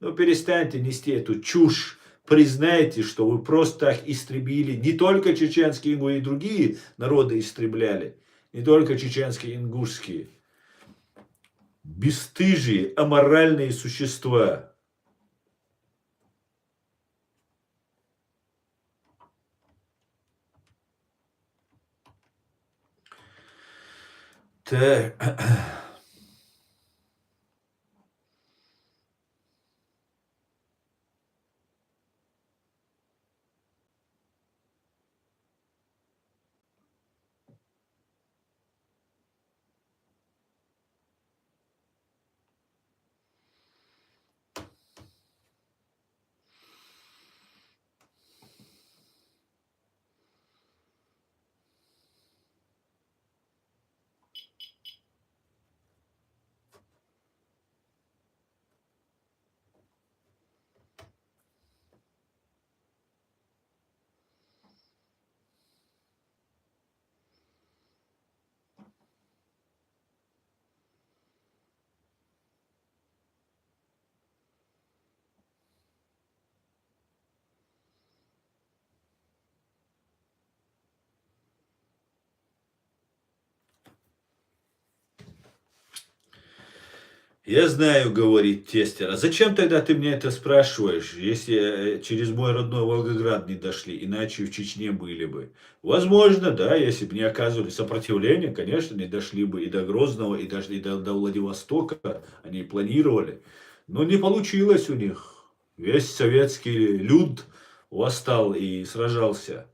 Speaker 1: Ну перестаньте нести эту чушь. Признайте, что вы просто так истребили не только чеченские, но и другие народы истребляли. Не только чеченские, ингушские. Бесстыжие, аморальные существа. Так. Я знаю, говорит тестер. А зачем тогда ты мне это спрашиваешь, если через мой родной Волгоград не дошли, иначе в Чечне были бы? Возможно, да, если бы не оказывали сопротивления, конечно, не дошли бы и до Грозного, и дошли до Владивостока, они планировали. Но не получилось у них. Весь советский люд восстал и сражался.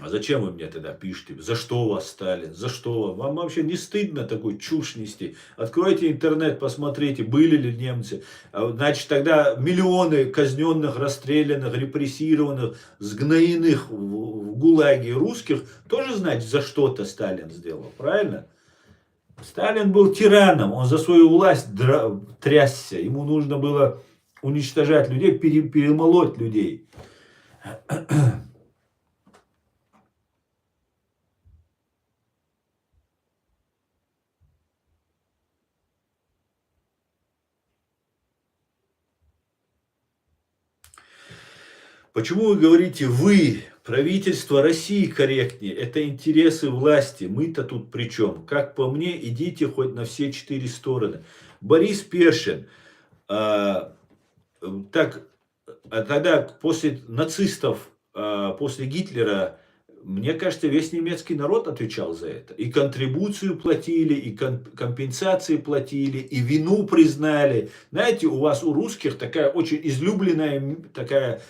Speaker 1: А зачем вы мне тогда пишете? За что у вас Сталин? За что? Вам вообще не стыдно такой чушь нести? Откройте интернет, посмотрите, были ли немцы. Значит, тогда миллионы казненных, расстрелянных, репрессированных, сгноенных в ГУЛАГе русских тоже, значит, за что-то Сталин сделал. Правильно? Сталин был тираном, он за свою власть трясся. Ему нужно было уничтожать людей, перемолоть людей. Почему вы говорите «вы»? Правительство России корректнее. Это интересы власти. Мы-то тут при чем? Как по мне, идите хоть на все 4 стороны. Борис Першин. Тогда после нацистов, после Гитлера, мне кажется, весь немецкий народ отвечал за это. И контрибуцию платили, и компенсации платили, и вину признали. Знаете, у вас, у русских, такая очень излюбленная такая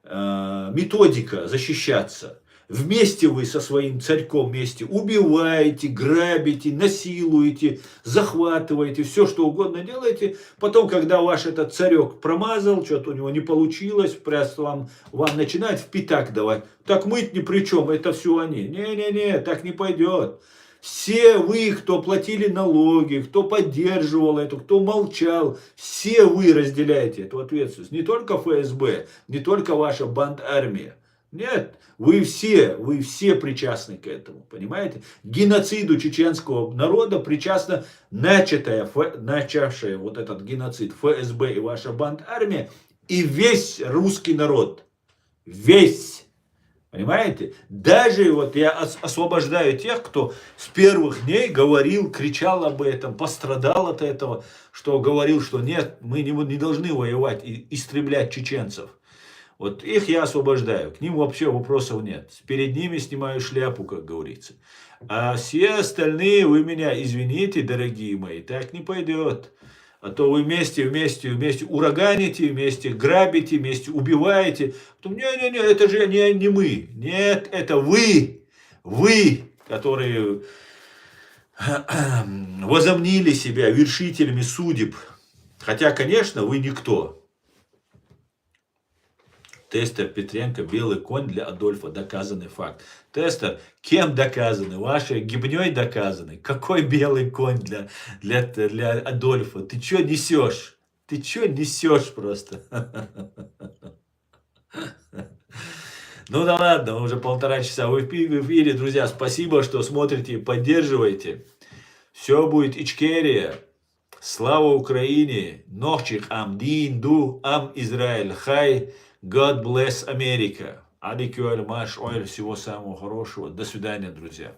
Speaker 1: методика защищаться. Вместе вы со своим царьком вместе убиваете, грабите, насилуете, захватываете, все что угодно делаете. Потом, когда ваш этот царек промазал, что-то у него не получилось, вам начинают в пятак давать. Так мы-то ни при чем, это все они. Не-не-не, так не пойдет. Все вы, кто платили налоги, кто поддерживал это, кто молчал, все вы разделяете эту ответственность. Не только ФСБ, не только ваша банд-армия. Нет, вы все причастны к этому, понимаете? К геноциду чеченского народа причастна начавшая вот этот геноцид ФСБ и ваша банд-армия и весь русский народ. Весь. Понимаете? Даже вот я освобождаю тех, кто с первых дней говорил, кричал об этом, пострадал от этого, что говорил, что нет, мы не должны воевать и истреблять чеченцев. Вот их я освобождаю, к ним вообще вопросов нет. Перед ними снимаю шляпу, как говорится. А все остальные, вы меня извините, дорогие мои, так не пойдет. А то вы вместе ураганите, вместе грабите, вместе убиваете. Не-не-не, это же не мы. Нет, это вы, которые возомнили себя вершителями судеб. Хотя, конечно, вы никто. Тестер Петренко, белый конь для Адольфа, доказанный факт. Тестер, кем доказанный? Вашей гибней доказанный? Какой белый конь для Адольфа? Ты что несешь? Ты что несешь просто? Ну да ладно, уже 1,5 часа в эфире, друзья. Спасибо, что смотрите и поддерживаете. Все будет Ичкерия. Слава Украине. Нохчих ам дин ду ам Израиль. Хай. God bless America. Адикюэль, Маш, Оэль, всего самого хорошего. До свидания, друзья.